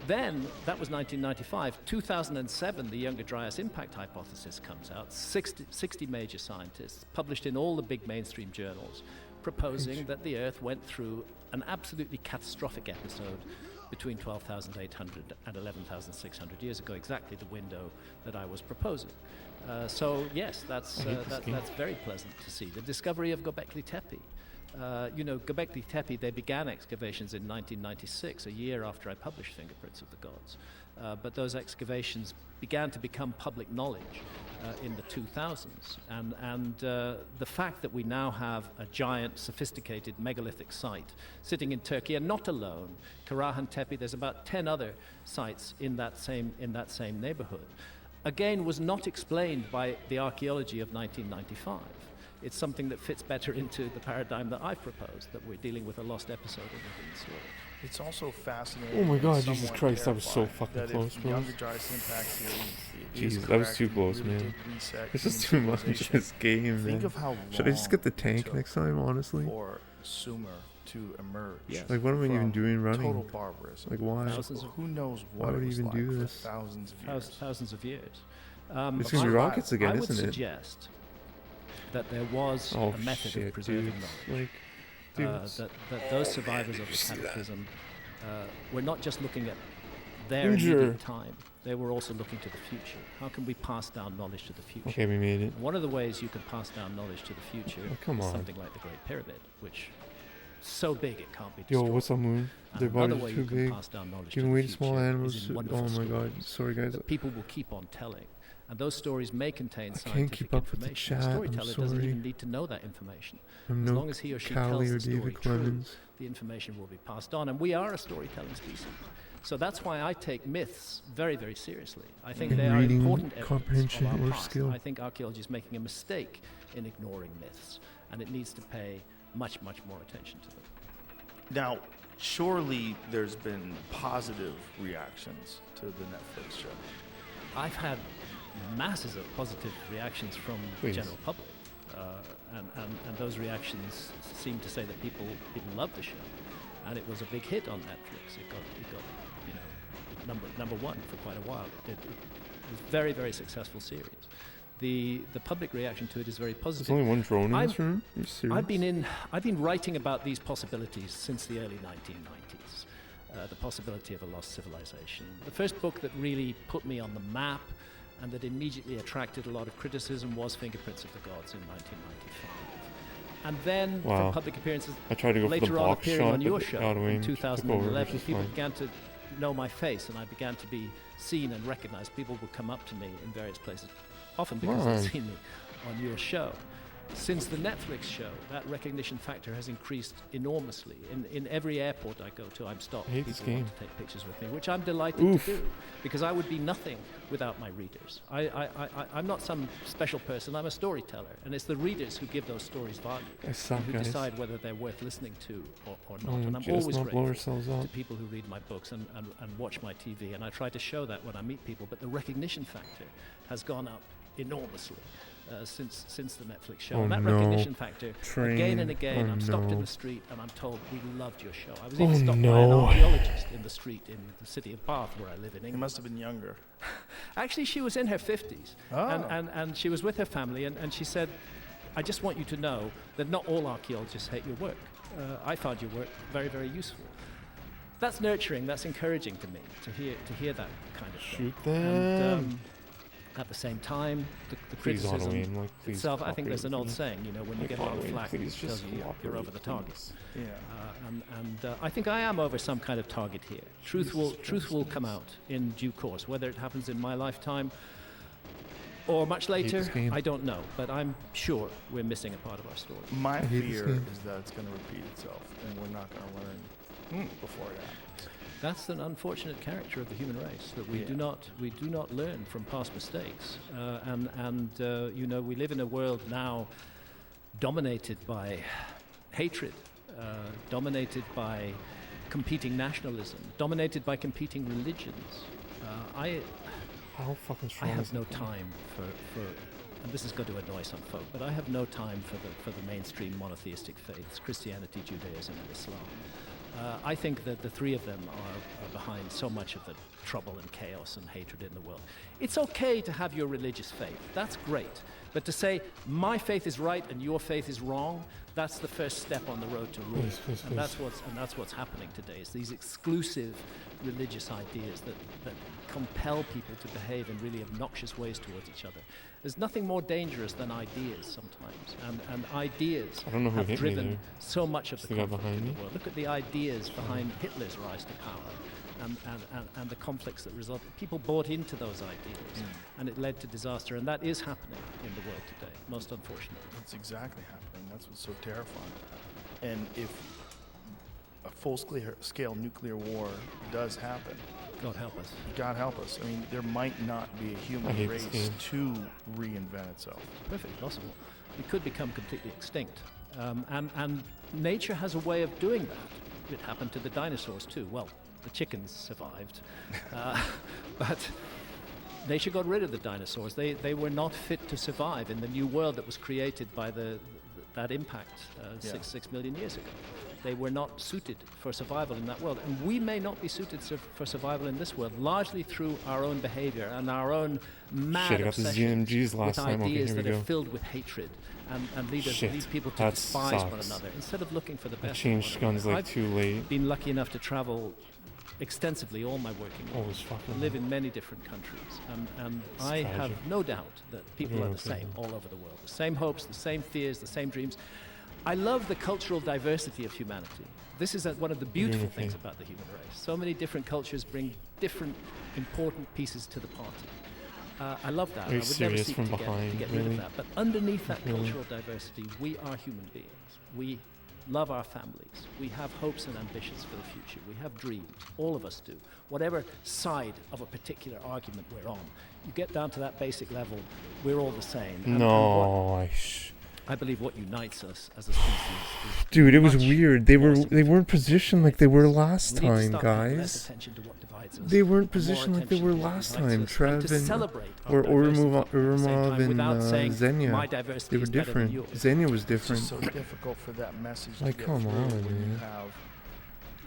Then, that was 1995. 2007, the Younger Dryas impact hypothesis comes out. 60 major scientists, published in all the big mainstream journals, proposing that the Earth went through an absolutely catastrophic episode between 12,800 and 11,600 years ago, exactly the window that I was proposing. So yes, that's very pleasant to see. The discovery of Göbekli Tepe. Göbekli Tepe, they began excavations in 1996, a year after I published Fingerprints of the Gods. But those excavations began to become public knowledge in the 2000s. And the fact that we now have a giant, sophisticated megalithic site sitting in Turkey, and not alone, Karahan Tepe, there's about 10 other sites in that same neighborhood, again, was not explained by the archaeology of 1995. It's something that fits better into the paradigm that I've proposed, that we're dealing with a lost episode of the hidden story. It's also fascinating. Oh my and God, Jesus somewhat Christ, that was so terrifying fucking that close, if bro. Younger Dryas impact theory is Jesus, that was correct, too we close, really man. did reset It's just human too much. civilization. This game, Think man. of how long Should I just get the tank it took next time, honestly? for Sumer to emerge. Yes. Like, what am I even from doing running? Total barbarism. Like, why? Thousands of- Who knows Why what would it he was even like do for this? thousands of years. Thousands of years. It's gonna be I- rockets again, I would isn't it? suggest that there was Oh a method shit, of preserving dude. knowledge. Like, dude. That those survivors of the See that? cataclysm were not just looking at their Danger. immediate time, they were also looking to the future. How can we pass down knowledge to the future? Okay, we made it. One of the ways you can pass down knowledge to the future Oh, come is on. something like the Great Pyramid, which is so big it can't be Yo, destroyed. what's up, Moon? And Their another bodies way are too you can big. pass down knowledge Giving to way the to small future animals. is in Oh wonderful my God, stories sorry guys. that people will keep on telling. And those stories may contain I can't scientific keep up with the information. chat, The I'm storyteller doesn't sorry. even need to know that information. I'm As no long as he or she Callie tells or the story David true, Clemens. the information will be passed on. And we are a storytelling species. So that's why I take myths very, very seriously. I think In they are reading important evidence comprehension of our or past. skill. I think archaeology is making a mistake in ignoring myths, and it needs to pay much, much more attention to them. Now, surely there's been positive reactions to the Netflix show. I've had masses of positive reactions from the Please. general public, and those reactions seem to say that people love the show, and it was a big hit on Netflix. It got number one for quite a while. It It was a very, very successful series. The public reaction to it is very positive. There's only one drone in this room? Are you serious? I've been writing about these possibilities since the early 1990s. The possibility of a lost civilization. The first book that really put me on the map and that immediately attracted a lot of criticism was Fingerprints of the Gods in 1995. And then from public appearances, I tried to go later for the on box appearing shot, on your but show out of in range, took over, 2011, which is people fine. began to know my face and I began to be seen and recognized. People would come up to me in various places, often because they'd seen me on your show. Since the Netflix show, that recognition factor has increased enormously. In every airport I go to, I'm stopped. I hate this People want game. to take pictures with me, which I'm delighted to do, because I would be nothing without my readers. I'm not some special person, I'm a storyteller, and it's the readers who give those stories value, I suck, and who guys. decide whether they're worth listening to or not. Oh, And I'm just always not blow grateful ourselves to up. people who read my books and watch my TV, and I try to show that when I meet people, but the recognition factor has gone up enormously. Since the Netflix show. Oh And that no. recognition factor, again and again, Oh I'm stopped in no. the street and I'm told, we loved your show. I was even stopped by an no. archaeologist in the street in the city of Bath, where I live in He England. must have been younger. Actually, she was in her 50s, and she was with her family, and she said, I just want you to know that not all archaeologists hate your work. I found your work very, very useful. That's nurturing, that's encouraging to me, to hear that kind of thing. Shoot them. And, at the same time, the Please criticism auto-aim, like, please itself, I think there's an old please. saying, you know, when you Like, get a lot of auto-aim, flack, please, it tells just you you're over the target. please. Yeah. I think I am over some kind of target here. Truth will come out in due course. Whether it happens in my lifetime or much later, this game. I don't know. But I'm sure we're missing a part of our story. My hate this fear game. is that it's going to repeat itself, and we're not going to learn before it happens. That's an unfortunate character of the human race, that we Yeah. do not learn from past mistakes. You know, we live in a world now dominated by hatred, dominated by competing nationalism, dominated by competing religions. How fucking strong I is have no that thing? time for, and this is going to annoy some folk, but I have no time for the mainstream monotheistic faiths, Christianity, Judaism, and Islam. I think that the three of them are behind so much of the trouble and chaos and hatred in the world. It's okay to have your religious faith. That's great. But to say, my faith is right and your faith is wrong, that's the first step on the road to ruin. Please, And that's what's happening today, is these exclusive religious ideas that compel people to behave in really obnoxious ways towards each other. There's nothing more dangerous than ideas sometimes, and ideas I don't know who have hit me driven there. so much of It's the the guy conflict behind in me. the world. Look at the ideas behind Hitler's rise to power, and the conflicts that resulted. People bought into those ideas, and it led to disaster, and that is happening in the world today, most unfortunately. That's exactly happening. That's what's so terrifying. And if a full-scale nuclear war does happen, God help us. God help us. I mean, there might not be a I human hate race this game. to reinvent itself. Perfectly possible. It could become completely extinct. And nature has a way of doing that. It happened to the dinosaurs too. Well, the chickens survived. But nature got rid of the dinosaurs. They were not fit to survive in the new world that was created by that impact 6 million years ago. They were not suited for survival in that world. And we may not be suited for survival in this world, largely through our own behavior and our own mad Shit, I got the obsession ZMGs last with time. Okay, ideas here we that are go. filled with hatred and lead Shit, people to that despise one sucks. another instead of looking for the I best. changed in one guns another. like I've too late. been lucky enough to travel extensively all my working life. Oh, it's fucking. Live in many different countries, and I tragic. have no doubt that people are the Okay. same all over the world. The same hopes, the same fears, the same dreams. I love the cultural diversity of humanity. This is one of the beautiful okay. things about the human race. So many different cultures bring different important pieces to the party. I love that. Are you I would never serious seek from to behind, get rid really? of that. But underneath that Really? cultural diversity, we are human beings. We love our families. We have hopes and ambitions for the future. We have dreams. All of us do. Whatever side of a particular argument we're on, you get down to that basic level, we're all the same. And No, I believe what unites us as a species is dude, it was much weird. They more weren't positioned like they were last we need to time, start paying less guys. attention to what divides us, They weren't and more positioned like they attention were to what last unites time. us, Trev and to and celebrate our or diversity at the same Urumov time and without saying Xenia. my diversity They were is better than different. yours. Xenia was It's different. just so difficult for that message Like, to get come through on, when man. you have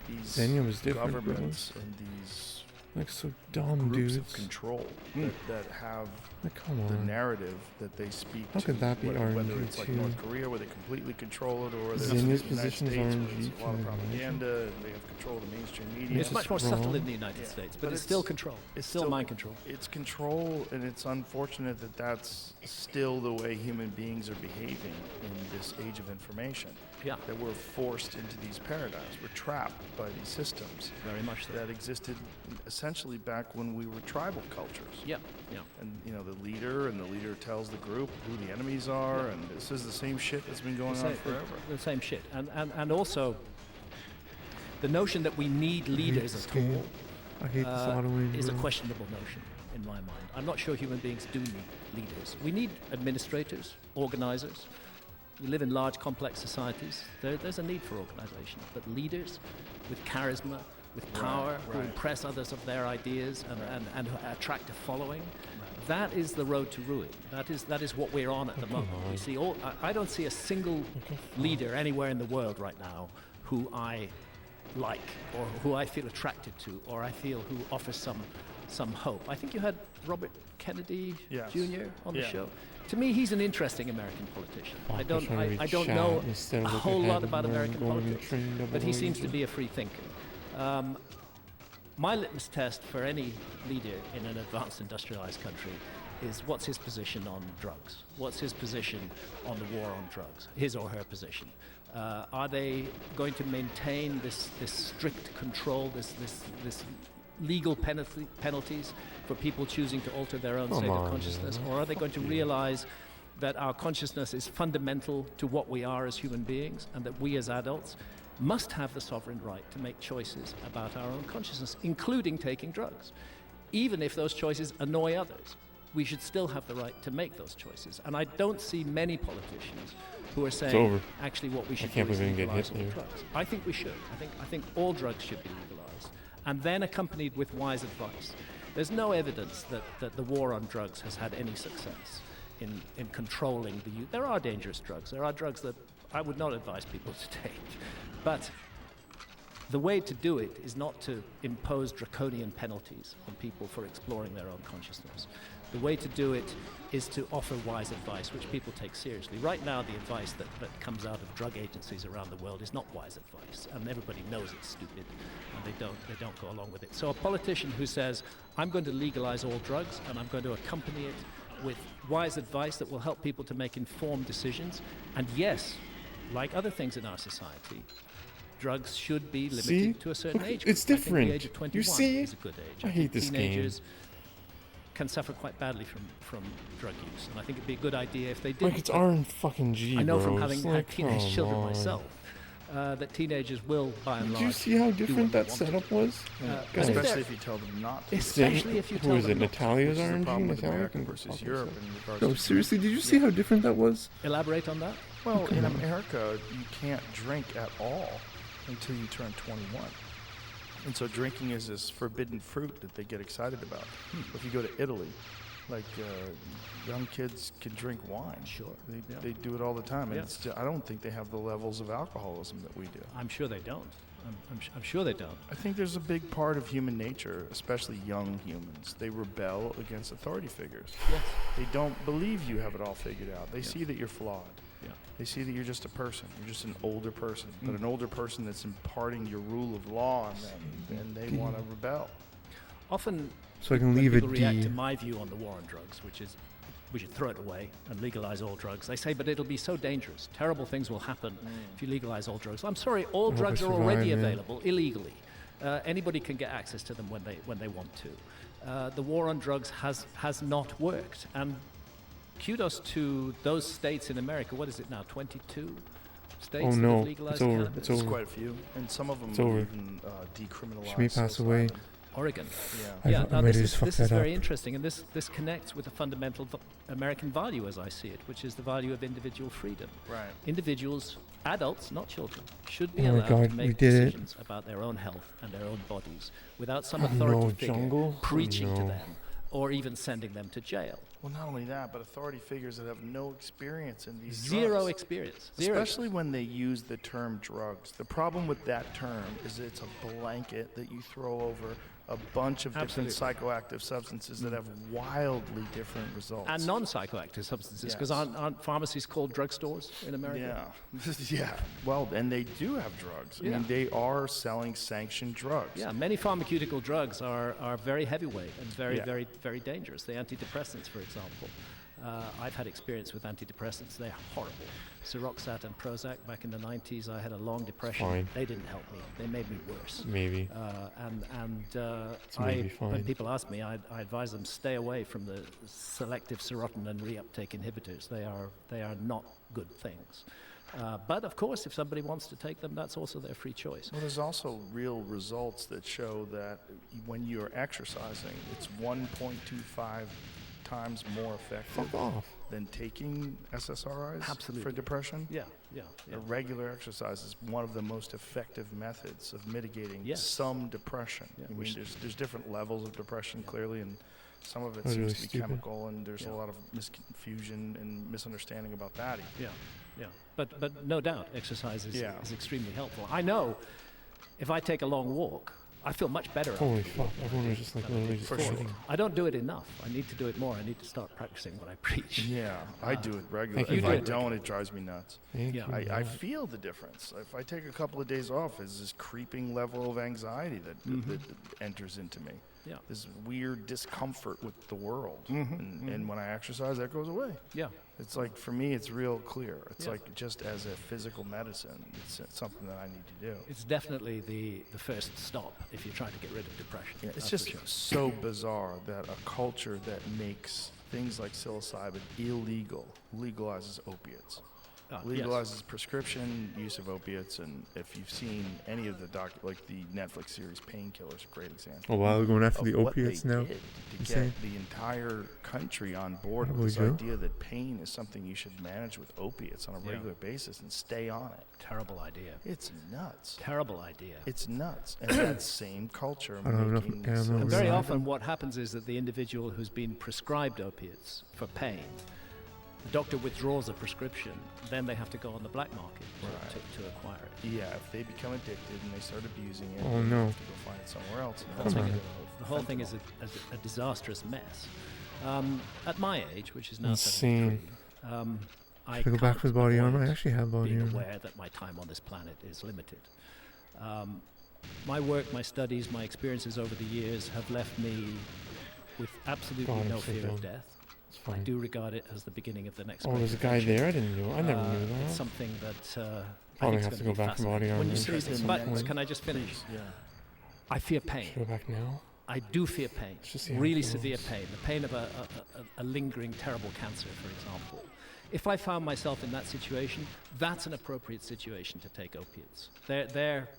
these Xenia was different, bro. governments and these Like, so dumb, groups dudes. of control Mm. that have Like, come the on. narrative that they speak How to. could that be whether RNG it's like too? North Korea where they completely control it, or whether it's the Zinnia's United position is States where RNG, it's a lot of can you imagine? propaganda and they have control of the mainstream media. It's much more wrong. subtle in the United States, but it's still control. It's still mind control. It's control, and it's unfortunate that that's still the way human beings are behaving in this age of information. Yeah, That we're forced into these paradigms. We're trapped by these systems very much so. that existed essentially back when we were tribal cultures. Yeah, yeah. And the leader tells the group who the enemies are, and this is the same shit that's been going on forever. The same shit. And also, the notion that we need leaders at all I hate this auto-aim, is a bro. questionable notion in my mind. I'm not sure human beings do need leaders. We need administrators, organizers. We live in large, complex societies. There's a need for organization. But leaders with charisma, with power, who right. impress others of their ideas and who attract a following, that is the road to ruin. That is what we're on at the moment. We see I don't see a single leader anywhere in the world right now who I like, or who I feel attracted to, or I feel who offers some hope. I think you had Robert Kennedy Yes. Jr. on the Yeah. show. To me, he's an interesting American politician. Oh, I they're trying to don't read know chat instead a of look whole ahead lot about and American going and politics, train double but he seems to agent. be a free thinker. My litmus test for any leader in an advanced industrialized country is what's his position on drugs? What's his position on the war on drugs? His or her position? Are they going to maintain this strict control, this legal penalties for people choosing to alter their own state of consciousness? Or are they going to realize that our consciousness is fundamental to what we are as human beings, and that we as adults must have the sovereign right to make choices about our own consciousness, including taking drugs? Even if those choices annoy others, we should still have the right to make those choices. And I don't see many politicians who are saying, over. actually what we should can't do is believe I didn't get legalize hit all there. drugs. I think we should. I think all drugs should be legalized, and then accompanied with wise advice. There's no evidence that the war on drugs has had any success in controlling the use. There are dangerous drugs. There are drugs that I would not advise people to take. But the way to do it is not to impose draconian penalties on people for exploring their own consciousness. The way to do it is to offer wise advice, which people take seriously. Right now, the advice that comes out of drug agencies around the world is not wise advice, and everybody knows it's stupid, and they don't go along with it. So a politician who says, I'm going to legalize all drugs, and I'm going to accompany it with wise advice that will help people to make informed decisions, and yes, like other things in our society, drugs should be limited See? to a certain Look, age. it's group. I think different. the age of 21 You see? is a good age. I hate think this game. teenagers can suffer quite badly from drug use, and I think it'd be a good idea if they did. Like, it's RNG, I know bro. from It's having like, had teenage come children on. myself that teenagers will, by and Did large, you see how do different what they that want to. setup was? Guys, Especially if you tell them not to. Especially if you Who tell is them it? not to. Natalia's This is the RNG? problem with Natalia America can versus fuck Europe herself. in regards No, to seriously, did you see how different that was? Elaborate on that. Well, in America, you can't drink at all until you turn 21. And so drinking is this forbidden fruit that they get excited about. If you go to Italy, like young kids can drink wine. Sure. They do it all the time. And Yeah. it's still, I don't think they have the levels of alcoholism that we do. I'm sure they don't. I'm sure they don't. I think there's a big part of human nature, especially young humans. They rebel against authority figures. Yes. They don't believe you have it all figured out. They see that you're flawed. Yeah. They see that you're just a person. You're just an older person. But an older person that's imparting your rule of law on them, and they want to rebel. Often, So I can when leave people a react D. to my view on the war on drugs, which is we should throw it away and legalize all drugs. They say, but it'll be so dangerous. Terrible things will happen if you legalize all drugs. I'm sorry, all hope I drugs are survive, already man. available illegally. Anybody can get access to them when they want to. The war on drugs has not worked, and kudos to those states in America. What is it now? 22 states Oh that no, have legalized it's over. cannabis. It's There's over. quite a few, and some of them It's over. even decriminalize. Shmi passed away. psilocybin. Oregon. Yeah. Yeah, I now might this have is, just fucked this is that very up. interesting, and this connects with a fundamental American value as I see it, which is the value of individual freedom. Right. Individuals, adults, not children, should be Oh my allowed God, to we make did it. decisions about their own health and their own bodies without some Oh authority no, figure jungle? Oh preaching to no. them or even sending them to jail. Well, not only that, but authority figures that have no experience in these Zero drugs. experience. Zero. Especially when they use the term drugs. The problem with that term is it's a blanket that you throw over a bunch of different Absolutely. psychoactive substances that have wildly different results. And non-psychoactive substances, because Yes. aren't pharmacies called drugstores in America? Yeah, yeah. Well, and they do have drugs. I Yeah. mean, they are selling sanctioned drugs. Yeah, many pharmaceutical drugs are very heavyweight and very, Yeah. very, very dangerous. The antidepressants, for example. I've had experience with antidepressants. They're horrible. Seroxat and Prozac back in the 90s, I had a long depression. Fine. They didn't help me. They made me worse. Maybe. Maybe When fine. people ask me, I advise them stay away from the selective serotonin reuptake inhibitors. They are not good things. But of course, if somebody wants to take them, that's also their free choice. Well, there's also real results that show that when you're exercising, it's 1.25 times more effective Fuck off. than taking SSRIs for Absolutely. depression. Yeah. A regular exercise is one of the most effective methods of mitigating Yes. some depression. Yeah, I we mean, there's different levels of depression, clearly, and some of it That's seems really to be stupid. chemical, and there's Yeah. a lot of misconfusion and misunderstanding about that. Yeah. But no doubt, exercise is Yeah. extremely helpful. I know if I take a long walk, I feel much better. Holy after. fuck. Everyone was just like than I did literally just For before. sure. sitting. I don't do it enough. I need to do it more. I need to start practicing what I preach. Yeah, I do it regularly. you If do I it don't, it drives me nuts. Thank Yeah. you, I God. feel the difference. If I take a couple of days off, there's this creeping level of anxiety that enters into me. Yeah. This weird discomfort with the world. And when I exercise, that goes away. Yeah. It's like, for me, it's real clear. It's Yeah. like just as a physical medicine, it's something that I need to do. It's definitely the first stop if you're trying to get rid of depression. Yeah, it's That's just for sure. so bizarre that a culture that makes things like psilocybin illegal legalizes opiates. Yes. Legalizes prescription use of opiates, and if you've seen any of the like the Netflix series Painkillers, a great example. Oh wow, we're going after of the what opiates they now. did to Insane. get the entire country on board There with this we go. idea that pain is something you should manage with opiates on a Yeah. regular basis and stay on it. Terrible idea. It's nuts. Terrible idea. It's nuts. And that same culture I don't have enough making ammo. And very Psilocybin. often what happens is that the individual who's been prescribed opiates for pain, the doctor withdraws a prescription, then they have to go on the black market to acquire it. Yeah, if they become addicted and they start abusing it, Oh, they no. have to go find it somewhere else. And Come that's on. when The whole thing is a disastrous mess. At my age, which is now Insane. 73, I Should I go back can't for the body armor? I avoid actually have body being armor. aware that my time on this planet is limited. My work, my studies, my experiences over the years have left me with absolutely God, I'm no so fear of dumb. death. It's I fine. do regard it as the beginning of the next. Oh, great there's a guy adventure. there? I didn't know. I never knew It's that. something that I Probably think have is to gonna go be back for body fascinating. armor. When you at say some the point. next- Can I just finish? Yeah. I fear pain. Should I go back now? I do fear pain, Let's just see how it really goes. severe pain, the pain of a lingering, terrible cancer, for example. If I found myself in that situation, that's an appropriate situation to take opiates. Their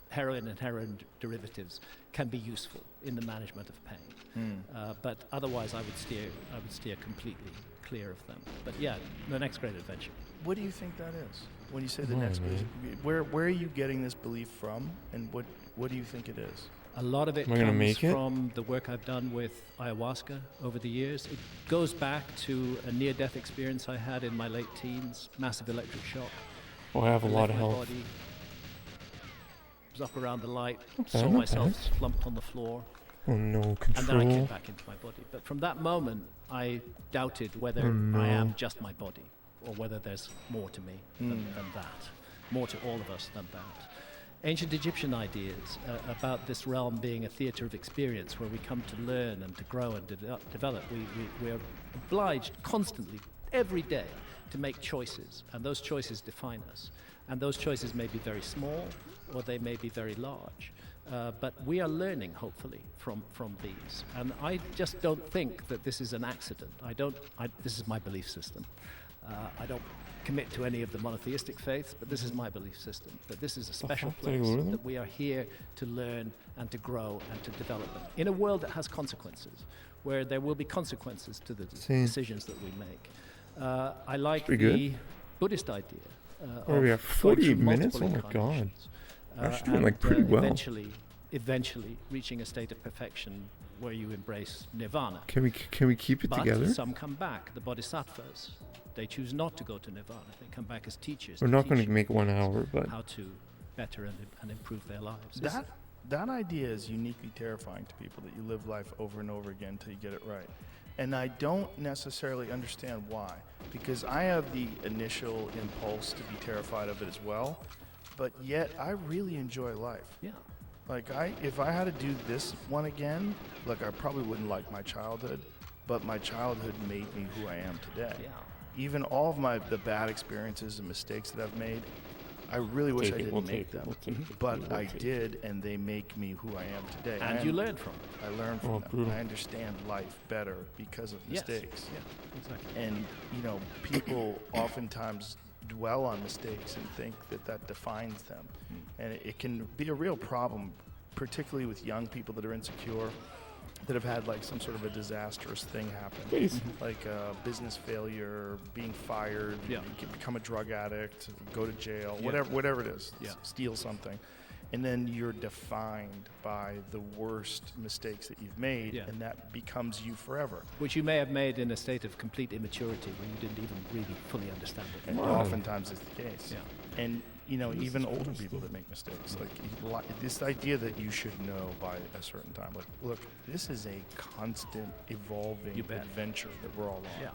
heroin and heroin derivatives can be useful in the management of pain. But otherwise, I would steer completely clear of them. But yeah, the next great adventure. What do you think that is? When you say the Why, next, man? where are you getting this belief from, and what do you think it is? A lot of it Am I gonna comes make it? from the work I've done with ayahuasca over the years. It goes back to a near-death experience I had in my late teens, massive electric shock. Oh, I have a I lot left of my health. body, was up around the light, Not saw bad, not myself bad. slumped on the floor, Oh no, and then I came control. back into my body. But from that moment, I doubted whether Oh, no. I am just my body, or whether there's more to me than that, more to all of us than that. Ancient Egyptian ideas about this realm being a theater of experience where we come to learn and to grow and develop. We are obliged constantly, every day, to make choices, and those choices define us. And those choices may be very small, or they may be very large. But we are learning, hopefully, from these. And I just don't think that this is an accident. This is my belief system. I don't commit to any of the monotheistic faiths, but this is my belief system, that this is a special fuck? Did I place, go to them? that we are here to learn and to grow and to develop them in a world that has consequences, where there will be consequences to the Same. decisions that we make. I like pretty good. the Buddhist idea. Oh, we of have going 48 through minutes? multiple Oh my God. incarnations, We're actually doing, like, and, pretty well. Eventually reaching a state of perfection where you embrace nirvana. Can we keep it But together? some come back, the bodhisattvas. They choose not to go to nirvana. They come back as teachers. We're to not teach going to you make 1 hour, but how to better and improve their lives. That that idea is uniquely terrifying to people, that you live life over and over again until you get it right. And I don't necessarily understand why, because I have the initial impulse to be terrified of it as well, but yet I really enjoy life. Yeah. Like, if I had to do this one again, like, I probably wouldn't like my childhood, but my childhood made me who I am today. Yeah. Even all of the bad experiences and mistakes that I've made, I really wish I didn't make them, but I did, and they make me who I am today. And you learn from it. I learn from them. brutal. I understand life better because of mistakes. Yeah, exactly. And, people oftentimes dwell on mistakes and think that defines them. And it can be a real problem, particularly with young people that are insecure, that have had like some sort of a disastrous thing happen, like business failure, being fired, Yeah. you can become a drug addict, go to jail, Yeah. whatever it is, Yeah. steal something. And then you're defined by the worst mistakes that you've made, Yeah. and that becomes you forever. Which you may have made in a state of complete immaturity where you didn't even really fully understand it. And oftentimes it's the case. Yeah. And even older people that make mistakes, like this idea that you should know by a certain time. Like, look, this is a constant evolving You bet. adventure that we're all on. Yeah.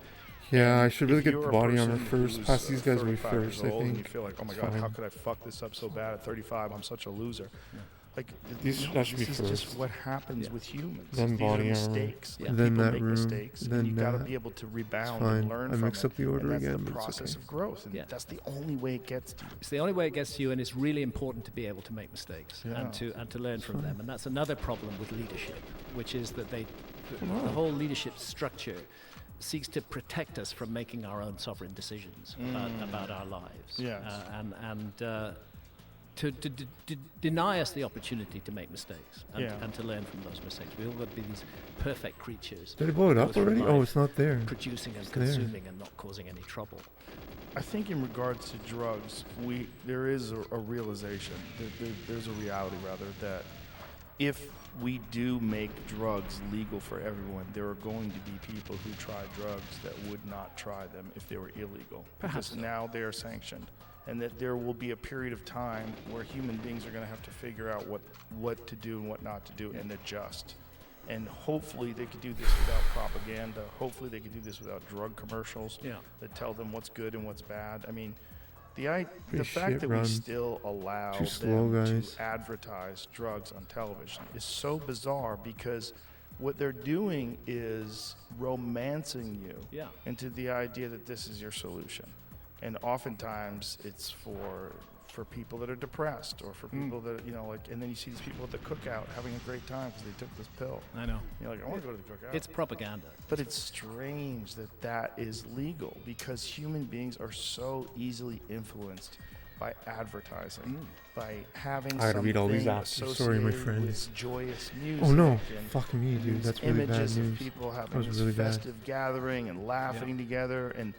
Yeah, I should really If get you're the a body armor person first. who's, Pass these guys away 35 first, years I old, and you think. feel like, oh my It's God, how fine. could I fuck this up so bad at 35? I'm such a loser. Yeah. Like, That should be this is just first. what happens Yeah. with humans. Then These are body armor. mistakes. Yeah. And Then people that make room. mistakes, Then and you got to that. be able to rebound fine. and learn I from mixed it. up the order and that's again, the but it's process okay. of growth, and Yeah. that's the only way it gets to you. It's the only way it gets to you, and it's really important to be able to make mistakes Yeah. and to learn from them. And that's another problem with leadership, which is that the whole leadership structure seeks to protect us from making our own sovereign decisions about our lives. Yes. To deny us the opportunity to make mistakes Yeah. and to learn from those mistakes. We've all got to be these perfect creatures. Did I blow it go up through already? life Oh, it's not there. producing and there. consuming and not causing any trouble. I think in regards to drugs, there is a realization, there's a reality rather, that if we do make drugs legal for everyone, there are going to be people who try drugs that would not try them if they were illegal. Perhaps Because so. now they are sanctioned. And that there will be a period of time where human beings are going to have to figure out what to do and what not to do and adjust. And hopefully they could do this without propaganda. Hopefully they could do this without drug commercials Yeah. that tell them what's good and what's bad. I mean, the Pretty fact shit that run. we still allow Too slow, them guys. to advertise drugs on television is so bizarre, because what they're doing is romancing you Yeah. into the idea that this is your solution. And oftentimes it's for people that are depressed, or for people that, and then you see these people at the cookout having a great time because they took this pill. I know. You're like, I want to go to the cookout. It's propaganda. But it's strange that is legal, because human beings are so easily influenced by advertising, by having I gotta read all these something after. Sorry, my associated friend. with joyous music. Oh no, and fuck me, dude. these That's really bad images of news. people That having was this really bad. festive gathering and laughing together, and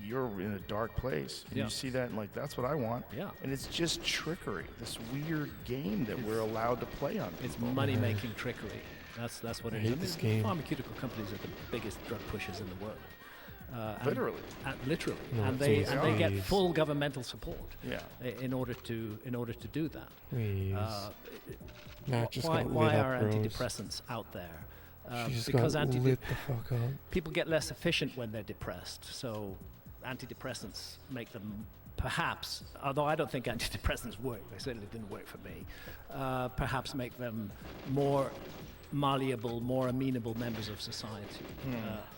you're in a dark place. And Yeah. you see that, and like, that's what I want. Yeah. And it's just trickery, this weird game that we're allowed to play on It's people. money-making trickery. That's what it I is. hate this game. Pharmaceutical companies are the biggest drug pushers in the world. And- Literally. literally, No, and it's they get always- full governmental support Yeah. in order to do that. Please. Matt just why got why lit are up, bros. antidepressants out there? She just Because got lit the fuck up. people get less efficient when they're depressed. So antidepressants make them perhaps, although I don't think antidepressants work, they certainly didn't work for me, perhaps make them more malleable, more amenable members of society.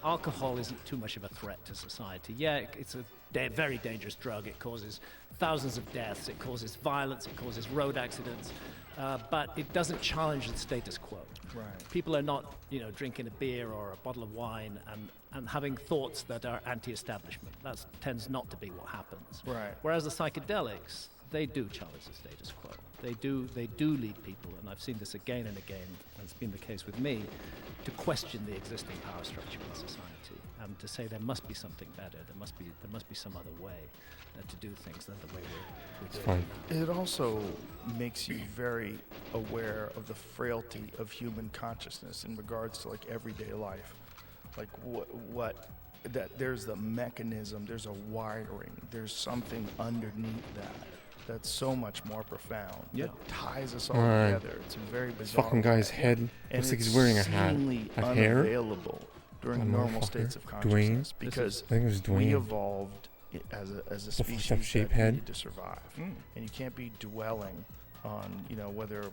Alcohol isn't too much of a threat to society. Yeah, it's a very dangerous drug. It causes thousands of deaths, it causes violence, it causes road accidents, but it doesn't challenge the status quo. Right. People are not, drinking a beer or a bottle of wine and having thoughts that are anti-establishment. That tends not to be what happens. Right. Whereas the psychedelics, they do challenge the status quo. They do lead people, and I've seen this again and again, and it's been the case with me, to question the existing power structure in society and to say there must be something better. There must be some other way to do things than the way we're It's doing fine. it now. It also makes you very aware of the frailty of human consciousness in regards to like everyday life. Like that there's the mechanism, there's a wiring, there's something underneath that that's so much more profound. Yeah. That ties us all Alright. together. It's a very This bizarre fucking guy's way. head And looks like it's he's wearing a hat. seemingly A hair? unavailable during That normal motherfucker. states of Dwayne? consciousness because I think it was we Dwayne. evolved as a fucked up species shape that head. needed to survive. And you can't be dwelling on, whether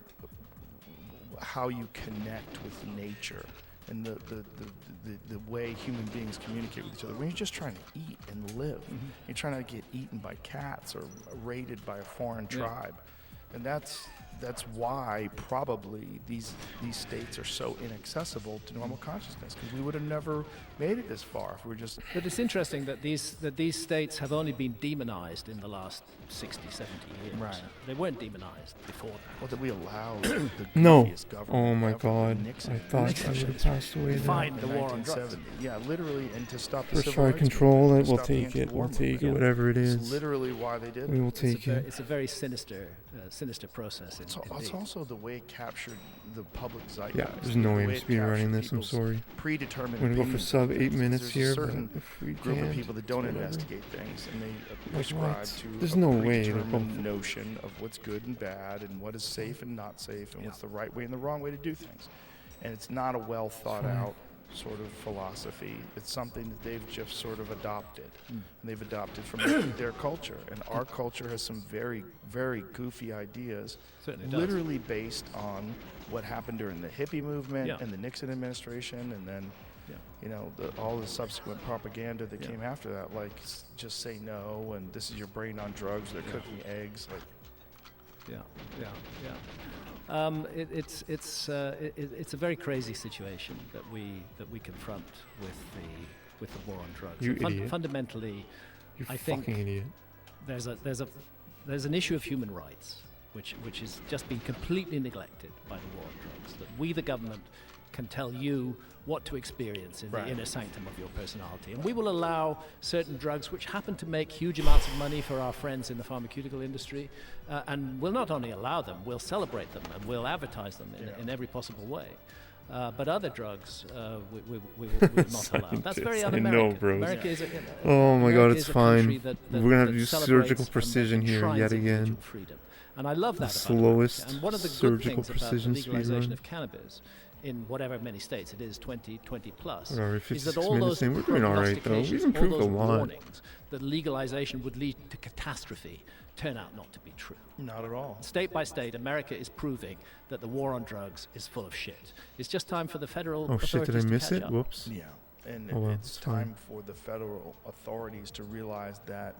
how you connect with nature and the way human beings communicate with each other. When you're just trying to eat and live, you're trying to get eaten by cats or raided by a foreign tribe, and that's why probably these states are so inaccessible to normal consciousness, because we would have never made it this far if we were just. But it's interesting that these states have only been demonized in the last 60, 70 years. Right. They weren't demonized before that. Well, that we allowed the No. goofiest government Oh my ever, god. Nixon. I thought I Nixon would shit have was passed away there. Find the in war on drugs. 1970. Yeah, literally, and to stop the First civil try to rights control movement, it, to we'll stop the take it. anti-war We'll take it, movement. whatever it It's is. literally why they did We it. will take it. It's a very sinister process. It's indeed. also the way it captured the public zeitgeist. Yeah, there's no the way way I'm it speed running captured this. I'm people's sorry. Predetermined I'm gonna go for opinions sub on 8 things. minutes There's here, a but certain if we group can't, of people that don't whatever. investigate things, and they Like prescribe what? to There's a no way they're predetermined both- notion of what's good and bad, and what is safe and not safe, and what's the right way and the wrong way to do things. And it's not a well thought out sort of philosophy. It's something that they've just sort of adopted. And they've adopted from their culture. And our culture has some very, very goofy ideas, Certainly does. literally based on what happened during the hippie movement Yeah. and the Nixon administration, and then Yeah. all the subsequent propaganda that Yeah. came after that, like just say no, and this is your brain on drugs, they're cooking eggs, like. Yeah. It's a very crazy situation that we confront with the war on drugs. You And idiot. Fundamentally, You I think fucking idiot. there's an issue of human rights which has just been completely neglected by the war on drugs. That we, the government, can tell you what to experience in Right. the inner sanctum of your personality. And we will allow certain drugs which happen to make huge amounts of money for our friends in the pharmaceutical industry, and we'll not only allow them, we'll celebrate them and we'll advertise them in every possible way. But other drugs, we will not allow. That's very Scientists, I know, un-American. bros. America is Oh my god, America it's is a country fine. that We're gonna have to that do celebrates surgical and precision here enshrines yet individual again. freedom. And I love that The about slowest America. And one of the good surgical things about the precision speed legalization run. of cannabis in whatever many states it is, 20 plus, Whatever, is 56 that all minutes those in, we're doing all right, though. We've prognostications, improved all a those lot. warnings that legalization would lead to catastrophe turn out not to be true. Not at all. State by state, America is proving that the war on drugs is full of shit. It's just time for the federal Oh shit, did I authorities to miss catch it? up. Whoops. Yeah, and Oh, well, it's it's fine. time for the federal authorities to realize that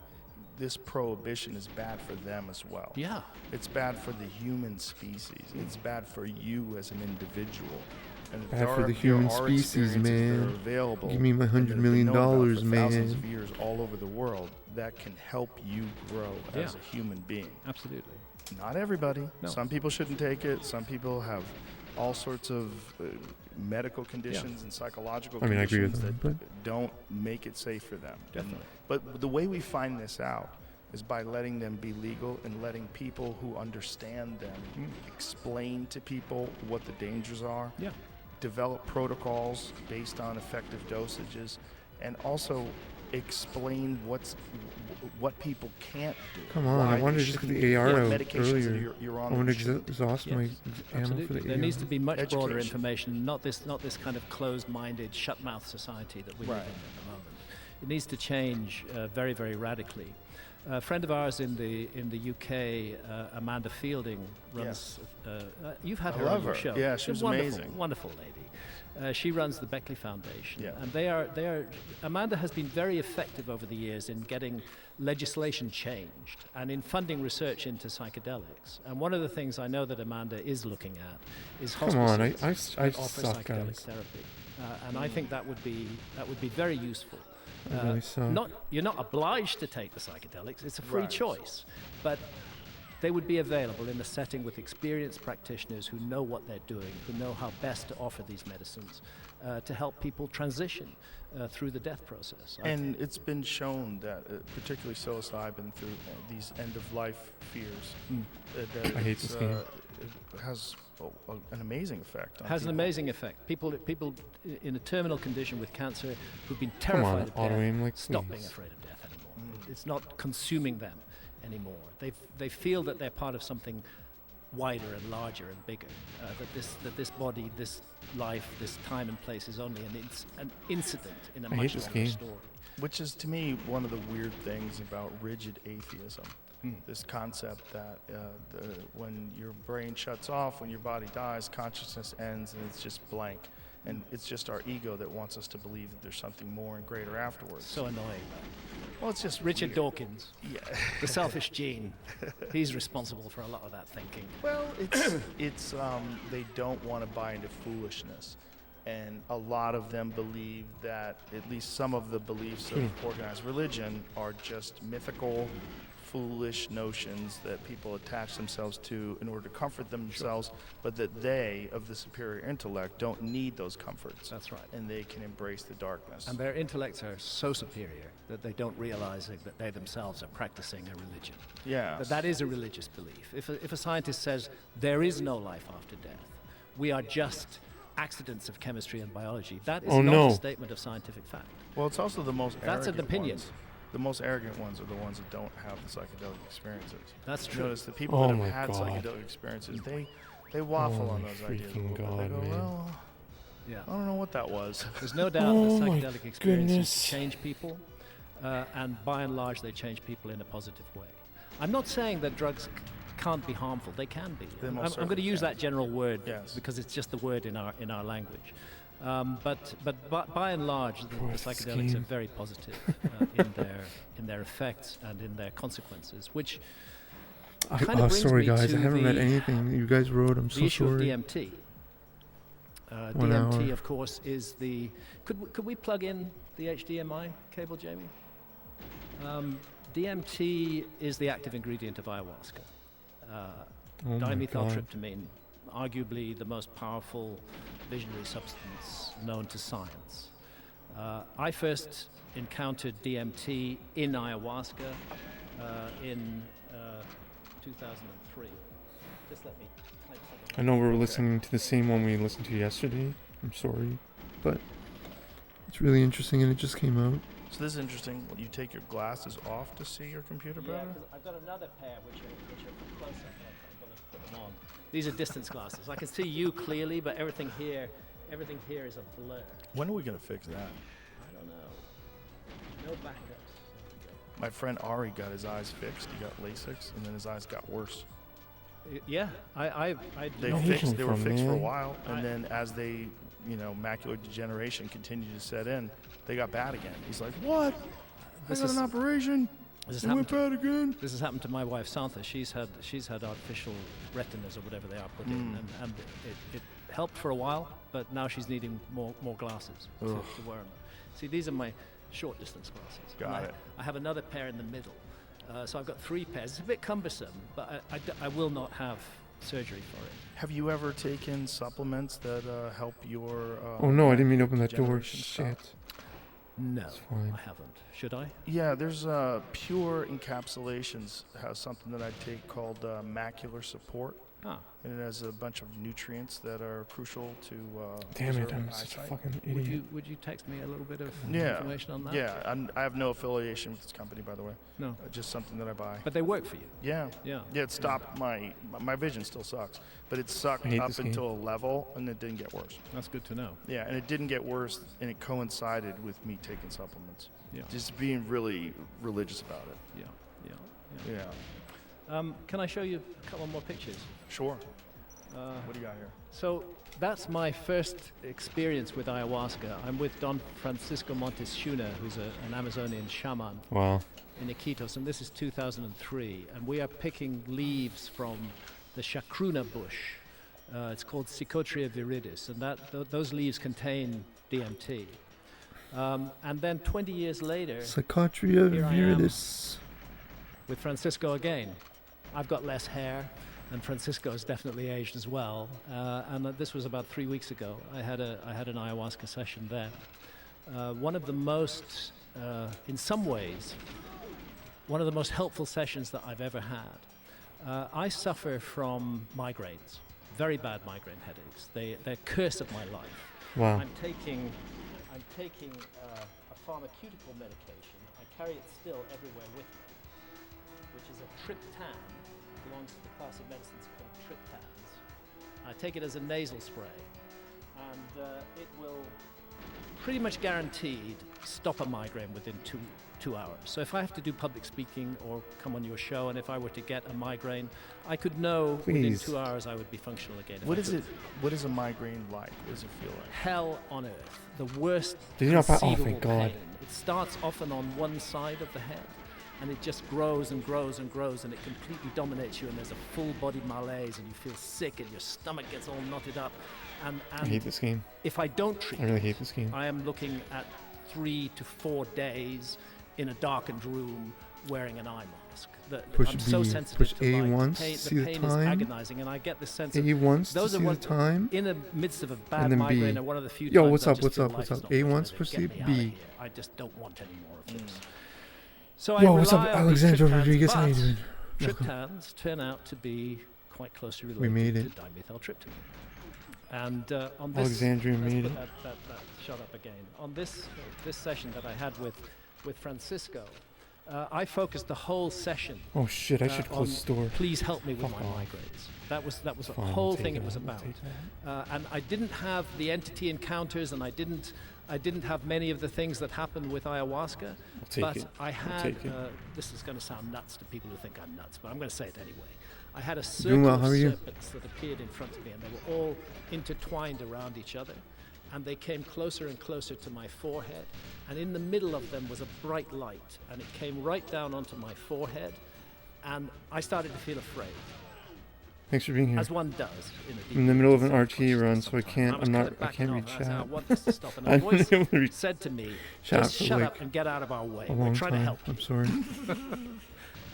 this prohibition is bad for them as well. Yeah. It's bad for the human species. It's bad for you as an individual. And Bad there for are- the there human are species, experiences that man. are available Give me my and $100 that have million, been known about for thousands man. of years all over the world that can help you grow as Yeah. a human being. Absolutely. Not everybody. No. Some people shouldn't take it. Some people have all sorts of medical conditions and psychological I mean, I agree with conditions them, that don't make it safe for them. Definitely. But the way we find this out is by letting them be legal and letting people who understand them explain to people what the dangers are, Yeah. develop protocols based on effective dosages, and also explain what people can't do. Come on, I why wanted they to just get shouldn't the do AR what out medications that earlier. you're I on want to that you shouldn't. exhaust my Yes. ammo for Absolutely. the There AR. needs to be much broader Education. information, not this kind of closed-minded, shut-mouth society that we live in Right. at the moment. It needs to change very, very radically. A friend of ours in the UK, Amanda Fielding, runs. You've had I her love on your her. show. Yeah, She's she was wonderful, amazing. wonderful lady. She runs the Beckley Foundation, Yeah. and they are. Amanda has been very effective over the years in getting legislation changed and in funding research into psychedelics. And one of the things I know that Amanda is looking at is Come on, I hospices that offer suck, psychedelic guys. therapy, and I think that would be very useful. I really suck. You're not obliged to take the psychedelics; it's a free Right. choice, but they would be available in a setting with experienced practitioners who know what they're doing, who know how best to offer these medicines to help people transition through the death process. I And think. it's been shown that, particularly psilocybin, through these end-of-life fears, that I hate it's, this game. it has an amazing effect. On Has an people. amazing effect. People in a terminal condition with cancer who've been Come on, terrified of auto death aim, like, stop being please. afraid of death anymore. It's not consuming them anymore. They feel that they're part of something wider and larger and bigger. That this body, this life, this time and place is only an incident in a much longer story. Which is, to me, one of the weird things about rigid atheism. This concept that when your brain shuts off, when your body dies, consciousness ends, and it's just blank. And it's just our ego that wants us to believe that there's something more and greater afterwards. So annoying. Well, it's just Richard weird. Dawkins. Yeah. The selfish gene. He's responsible for a lot of that thinking. Well, it's they don't want to buy into foolishness. And a lot of them believe that at least some of the beliefs of organized religion are just mythical, foolish notions that people attach themselves to in order to comfort themselves, but that they, of the superior intellect, don't need those comforts. That's right. And they can embrace the darkness. And their intellects are so superior that they don't realize that they themselves are practicing a religion. Yeah. That is a religious belief. If a scientist says there is no life after death, we are just accidents of chemistry and biology, that is not a statement of scientific fact. Well, it's also the most arrogant That's an opinion. ones. The most arrogant ones are the ones that don't have the psychedelic experiences. That's true. Notice the people that have had psychedelic experiences, they waffle on those ideas a little bit. They go, well, yeah. I don't know what that was. There's no doubt that psychedelic experiences change people, and by and large they change people in a positive way. I'm not saying that drugs can't be harmful. They can be. I'm going to use that general word because it's just the word in our language. But by and large, the psychedelics are very positive in their effects and in their consequences, which kind of brings sorry me guys, to I haven't read anything you guys wrote. I'm so the issue sorry. of DMT. DMT, of course, is the. Could we plug in the HDMI cable, Jamie? DMT is the active ingredient of ayahuasca. Dimethyltryptamine, arguably the most powerful visionary substance known to science. I first encountered DMT in ayahuasca in 2003. Just let me type something. I know we're listening to the same one we listened to yesterday. I'm sorry, but it's really interesting and it just came out. So this is interesting. You take your glasses off to see your computer better? Yeah, because I've got another pair which are closer. I'm going to put them on. These are distance glasses. I can see you clearly, but everything here is a blur. When are we going to fix that? I don't know. No backups. My friend Ari got his eyes fixed. He got LASIK, and then his eyes got worse. Yeah, They were fixed for a while, and then as they, macular degeneration continued to set in, they got bad again. He's like, "What? I got an operation. It went bad again." This has happened to my wife Santha. She's had artificial retinas or whatever they are put in, and it helped for a while, but now she's needing more glasses to wear them. See, these are my short distance glasses. Got it. I have another pair in the middle. So I've got 3 pairs. It's a bit cumbersome, but I will not have surgery for it. Have you ever taken supplements that help your... oh no, I didn't mean to open that door. Shit. No, I haven't. Should I? Yeah, there's Pure Encapsulations has something that I take called macular support. Ah. And it has a bunch of nutrients that are crucial to damn it, I'm such a fucking idiot. Would you text me a little bit of information on that? Yeah, I have no affiliation with this company, by the way. No. Just something that I buy. But they work for you? Yeah. Yeah. Yeah, it stopped my vision still sucks, but it sucked up until a level, and it didn't get worse. That's good to know. Yeah, and it didn't get worse, and it coincided with me taking supplements. Yeah. Just being really religious about it. Yeah. Can I show you a couple more pictures? Sure. What do you got here? So that's my first experience with ayahuasca. I'm with Don Francisco Montes Shuna, who's an Amazonian shaman in Iquitos, and this is 2003. And we are picking leaves from the chacruna bush. It's called Psychotria viridis, and those leaves contain DMT. And then 20 years later, Psychotria viridis. With Francisco again. I've got less hair, and Francisco has definitely aged as well. And this was about 3 weeks ago. I had an ayahuasca session there. One of the most, in some ways, one of the most helpful sessions that I've ever had. I suffer from migraines, very bad migraine headaches. They're curse of my life. Wow. I'm taking a pharmaceutical medication. I carry it still everywhere with me. which is a triptan, belongs to the class of medicines called triptans. I take it as a nasal spray, and it will pretty much guaranteed stop a migraine within two hours. So if I have to do public speaking or come on your show, and if I were to get a migraine, I could know within 2 hours I would be functional again. What is a migraine like? What does it feel like? Hell on earth. The worst Did you not buy? Oh, conceivable thank God. pain. It starts often on one side of the head, and it just grows and grows and grows, and it completely dominates you, and there's a full body malaise, and you feel sick, and your stomach gets all knotted up. And I hate this game. if I don't treat I really hate this game. I am looking at 3 to 4 days in a darkened room wearing an eye mask. Push I'm so B, sensitive push to A light. once, The see the pain is time. agonizing, and I get the sense A of once to those see are the what, time, in the midst of a bad and then migraine B. are one of the few Yo, times what's I up, just what's feel up, what's life's up? not A worth once, living. push Get C, me outta B. here. I just don't want any more of this. So Yo, I what's up, rely on these Alexandra triptans, Rodriguez? How you but doing? Welcome. Triptans turn out to be quite closely We made related it. to dimethyltryptamine. And on this, Alexandria let's made put it. that shut up again. On this session that I had with Francisco, I focused the whole session. Oh shit! I should on close the store. Please help me with Fuck my off. migraines. That was the Fine, whole I'll take thing it, it was I'll about. take that. And I didn't have the entity encounters, and I didn't have many of the things that happen with ayahuasca. I'll take But it. I I'll had. take it. This is going to sound nuts to people who think I'm nuts, but I'm going to say it anyway. I had a Doing circle well, of how are you? serpents that appeared in front of me, and they were all intertwined around each other. And they came closer and closer to my forehead. And in the middle of them was a bright light, and it came right down onto my forehead. And I started to feel afraid, Thanks for being here. as one does in a deep I'm in the middle of an self-consciousness RT run, so I sometimes. can't. was I'm kind not. of I backing can't read off, and I said, I chat. want this to stop. And a I've voice been able to read said to me, chat just for shut like up and get out of our way. a We're long trying to time. help you. I'm sorry.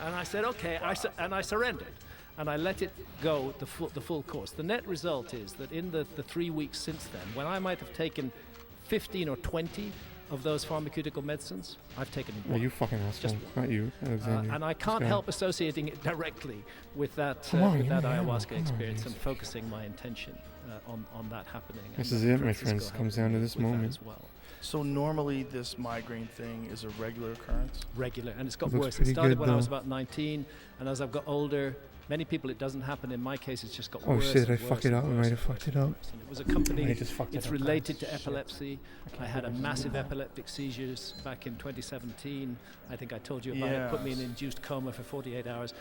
And I said, okay, and I surrendered. And I let it go the full course. The net result is that in the 3 weeks since then, when I might have taken 15 or 20 of those pharmaceutical medicines, I've taken Are one. you fucking asshole? Just Not you, Alexandria. And I can't guy. help associating it directly with that, Come on, with that give me ammo. ayahuasca Come on, experience and Jesus. focusing my intention on that happening. This And is it, my Francisco friends. helped Comes me down to this with that moment. as well. So normally this migraine thing is a regular occurrence? Regular, and it's got It looks worse. It pretty started good, when I was though. about 19, and as I've got older, many people it doesn't happen. In my case, it's just got Oh worse. shit! I and fucked worse it and up. I worse might and have fucked it up. worse. And it was accompanied. I just fucked It's it up, related guys. to Shit. epilepsy. I had a massive epileptic seizures back in 2017. I think I told you about it. Put me in induced coma for 48 hours.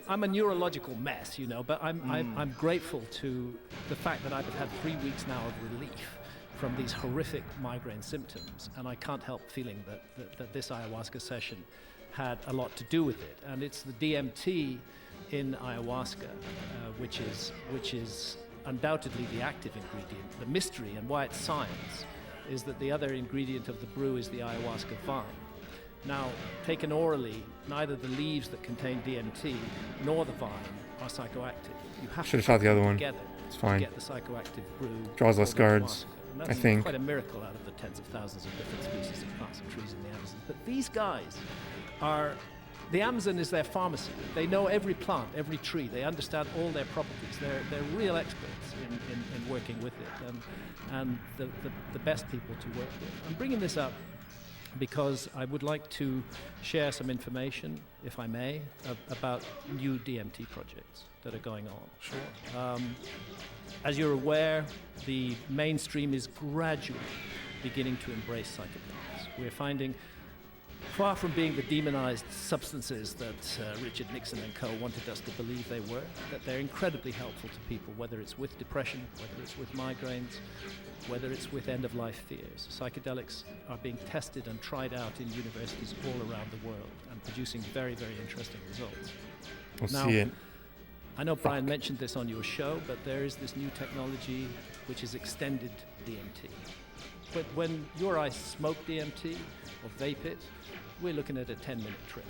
I'm a neurological mess, you know. But I'm grateful to the fact that I've had 3 weeks now of relief from these horrific migraine symptoms, and I can't help feeling that this ayahuasca session had a lot to do with it. And it's the DMT in ayahuasca, which is undoubtedly the active ingredient. The mystery and why it's science is that the other ingredient of the brew is the ayahuasca vine. Now, taken orally, neither the leaves that contain DMT nor the vine are psychoactive. You have Should've to shot the other put them one. together It's to fine. get the psychoactive brew. Draws less called guards, ayahuasca. And I that's think. quite a miracle out of the tens of thousands of different species of plants and trees in the Amazon. But these guys are, the Amazon is their pharmacy. They know every plant, every tree. They understand all their properties. They're real experts in working with it, and the best people to work with. I'm bringing this up because I would like to share some information, if I may, about new DMT projects that are going on. Sure. As you're aware, the mainstream is gradually beginning to embrace psychedelics. We're finding, far from being the demonized substances that Richard Nixon and co. wanted us to believe they were, that they're incredibly helpful to people, whether it's with depression, whether it's with migraines, whether it's with end-of-life fears. Psychedelics are being tested and tried out in universities all around the world and producing very, very interesting results. We'll Now, see it. I know Brian mentioned this on your show, but there is this new technology which is extended DMT. But when you or I smoke DMT or vape it, we're looking at a 10-minute trip.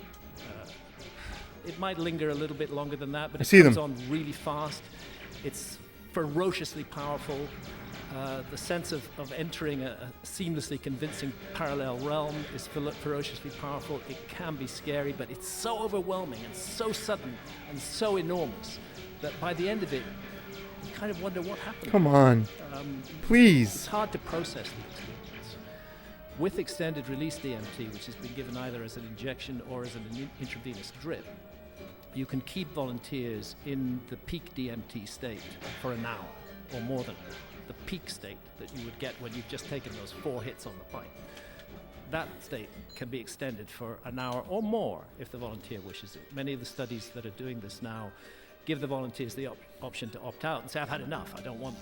It might linger a little bit longer than that, but it comes on really fast. It's ferociously powerful. The sense of entering a seamlessly convincing parallel realm is ferociously powerful. It can be scary, but it's so overwhelming and so sudden and so enormous that by the end of it, you kind of wonder what happened. Come on. It's Please. hard to process the experience. with extended release DMT, which has been given either as an injection or as an intravenous drip, you can keep volunteers in the peak DMT state for an hour or more than the peak state that you would get when you've just taken those 4 hits on the pipe. That state can be extended for an hour or more if the volunteer wishes it. Many of the studies that are doing this now give the volunteers the option to opt out and say, I've had enough, I don't want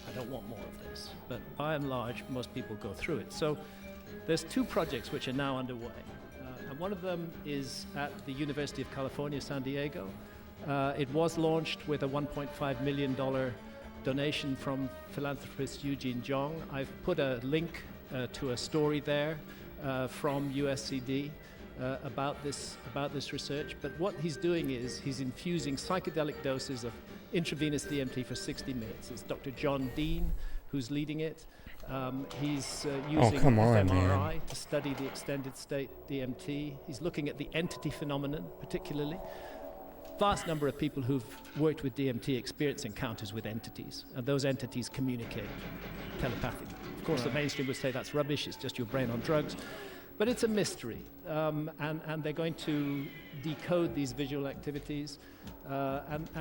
more of this. But by and large, most people go through it. So there's 2 projects which are now underway. And one of them is at the University of California, San Diego. It was launched with a $1.5 million donation from philanthropist Eugene Jong. I've put a link to a story there from USCD about this research. But what he's doing is he's infusing psychedelic doses of intravenous DMT for 60 minutes. It's Dr. John Dean who's leading it. He's using fMRI to study the extended state DMT. He's looking at the entity phenomenon particularly. Vast number of people who've worked with DMT experience encounters with entities, and those entities communicate telepathically. Of course, the mainstream would say that's rubbish, it's just your brain on drugs, but it's a mystery, and they're going to decode these visual activities, the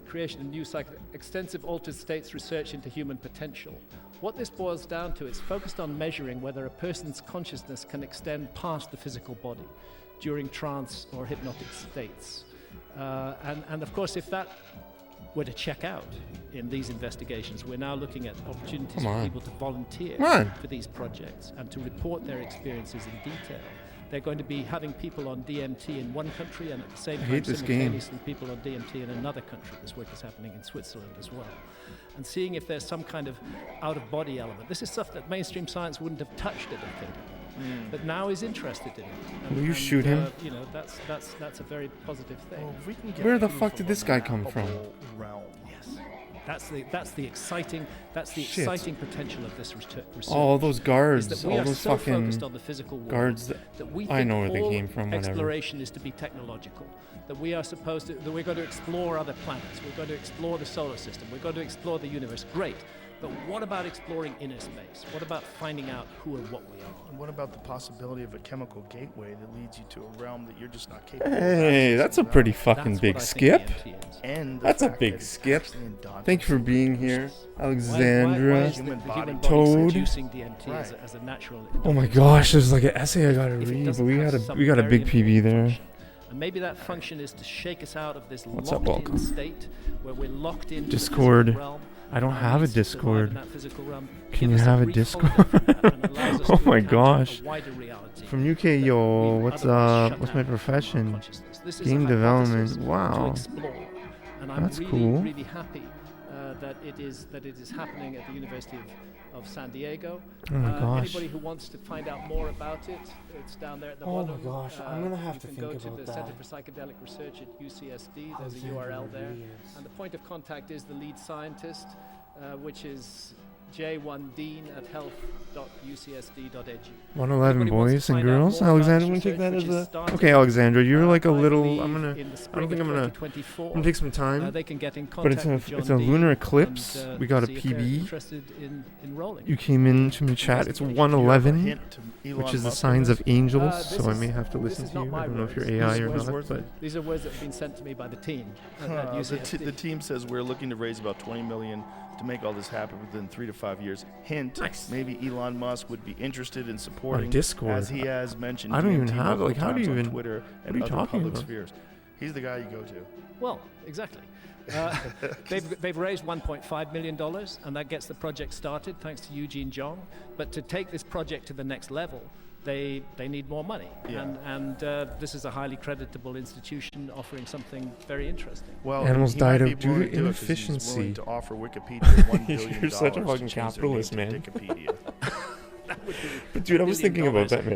creation of new extensive altered states research into human potential. What this boils down to, it's focused on measuring whether a person's consciousness can extend past the physical body during trance or hypnotic states. And of course, if that were to check out in these investigations, we're now looking at opportunities for people to volunteer for these projects and to report their experiences in detail. They're going to be having people on DMT in one country and at the same time simultaneously people on DMT in another country. This work is happening in Switzerland as well. And seeing if there's some kind of out-of-body element. This is stuff that mainstream science wouldn't have touched a decade ago, but now is interested in it. Will you shoot him? You know, that's a very positive thing. Well, if we can get Where the proof fuck did of this a guy come from? mappable realm. Yes. That's the exciting exciting potential of this research. All those guards, is that we all are those so fucking focused on the physical world guards that we I think know where they all came from, whatever. exploration is to be technological. That we are supposed to, that we're going to explore other planets, we're going to explore the solar system, we're going to explore the universe. Great. But what about exploring inner space? What about finding out who and what we are? And what about the possibility of a chemical gateway that leads you to a realm that you're just not capable of? Hey, that's a pretty fucking That's big what I think skip. DMT is. And the That's a fact big that it's skip. actually endogenous Thank you for being here, Alexandra. Why is the Human human body. body Toad. producing DMT Right. as a natural? Oh my gosh, there's like an essay I gotta if it read, but doesn't we have got some a very big PB important there. function. And maybe that function is to shake us out of this What's up, locked-in welcome. state where we're locked into Discord. the physical realm. I don't and have a needs to survive Discord. in that physical realm. Can Give you us have a brief Discord? holiday from that and allows us Oh to my encounter gosh. a wider reality From UK, that yo, we've what's otherwise shut what's my out from our profession? consciousness. This is Game a development. hypothesis to Wow. explore. And I'm That's really, cool. really happy that it is happening at the University of San Diego. Oh my gosh. Anybody who wants to find out more about it, it's down there at the Oh my bottom. gosh, I'm gonna have you to can think go to about the Center that. for Psychedelic Research at UCSD. There's a URL there. And the point of contact is the lead scientist, which is J1Dean at health.ucsd.edu. 111 Anybody wants to boys and find out girls. more about Alexandra, this I'm gonna take that research, as which is a. starting, Okay, Alexandra, you're like a I little. believe I'm gonna in the think spring I'm of gonna 2024. take some time. They can get in But it's contact with a John Dean lunar eclipse. and, We got a see if they're PB. interested in enrolling. You came into my chat. It's Do you have a 111, hint to Elon which is the Musk signs in of this? angels. This So I is- may have to this listen is to not you. my I don't know if you're words. AI These or words not, were- but These are words that have been sent to me by the team at The UCSD. team says we're looking to raise about 20 million to make all this happen within 3 to 5 years. Hint: Nice. maybe Elon Musk would be interested in on supporting, Discord. as he has mentioned. I don't even DMT have- like, multiple how do you times on even- Twitter what and are you other talking public about? spheres. He's the guy you go to. Well, exactly. They've raised $1.5 million, and that gets the project started, thanks to Eugene Jong. But to take this project to the next level, they need more money. Yeah. And this is a highly creditable institution offering something very interesting. Well, Animals he might died be of due willing to to do it 'cause he's inefficiency. willing to offer Wikipedia $1 billion You're such a to fucking change their name capitalist, to man. Wikipedia. But dude, I was $1 thinking billion about that, man.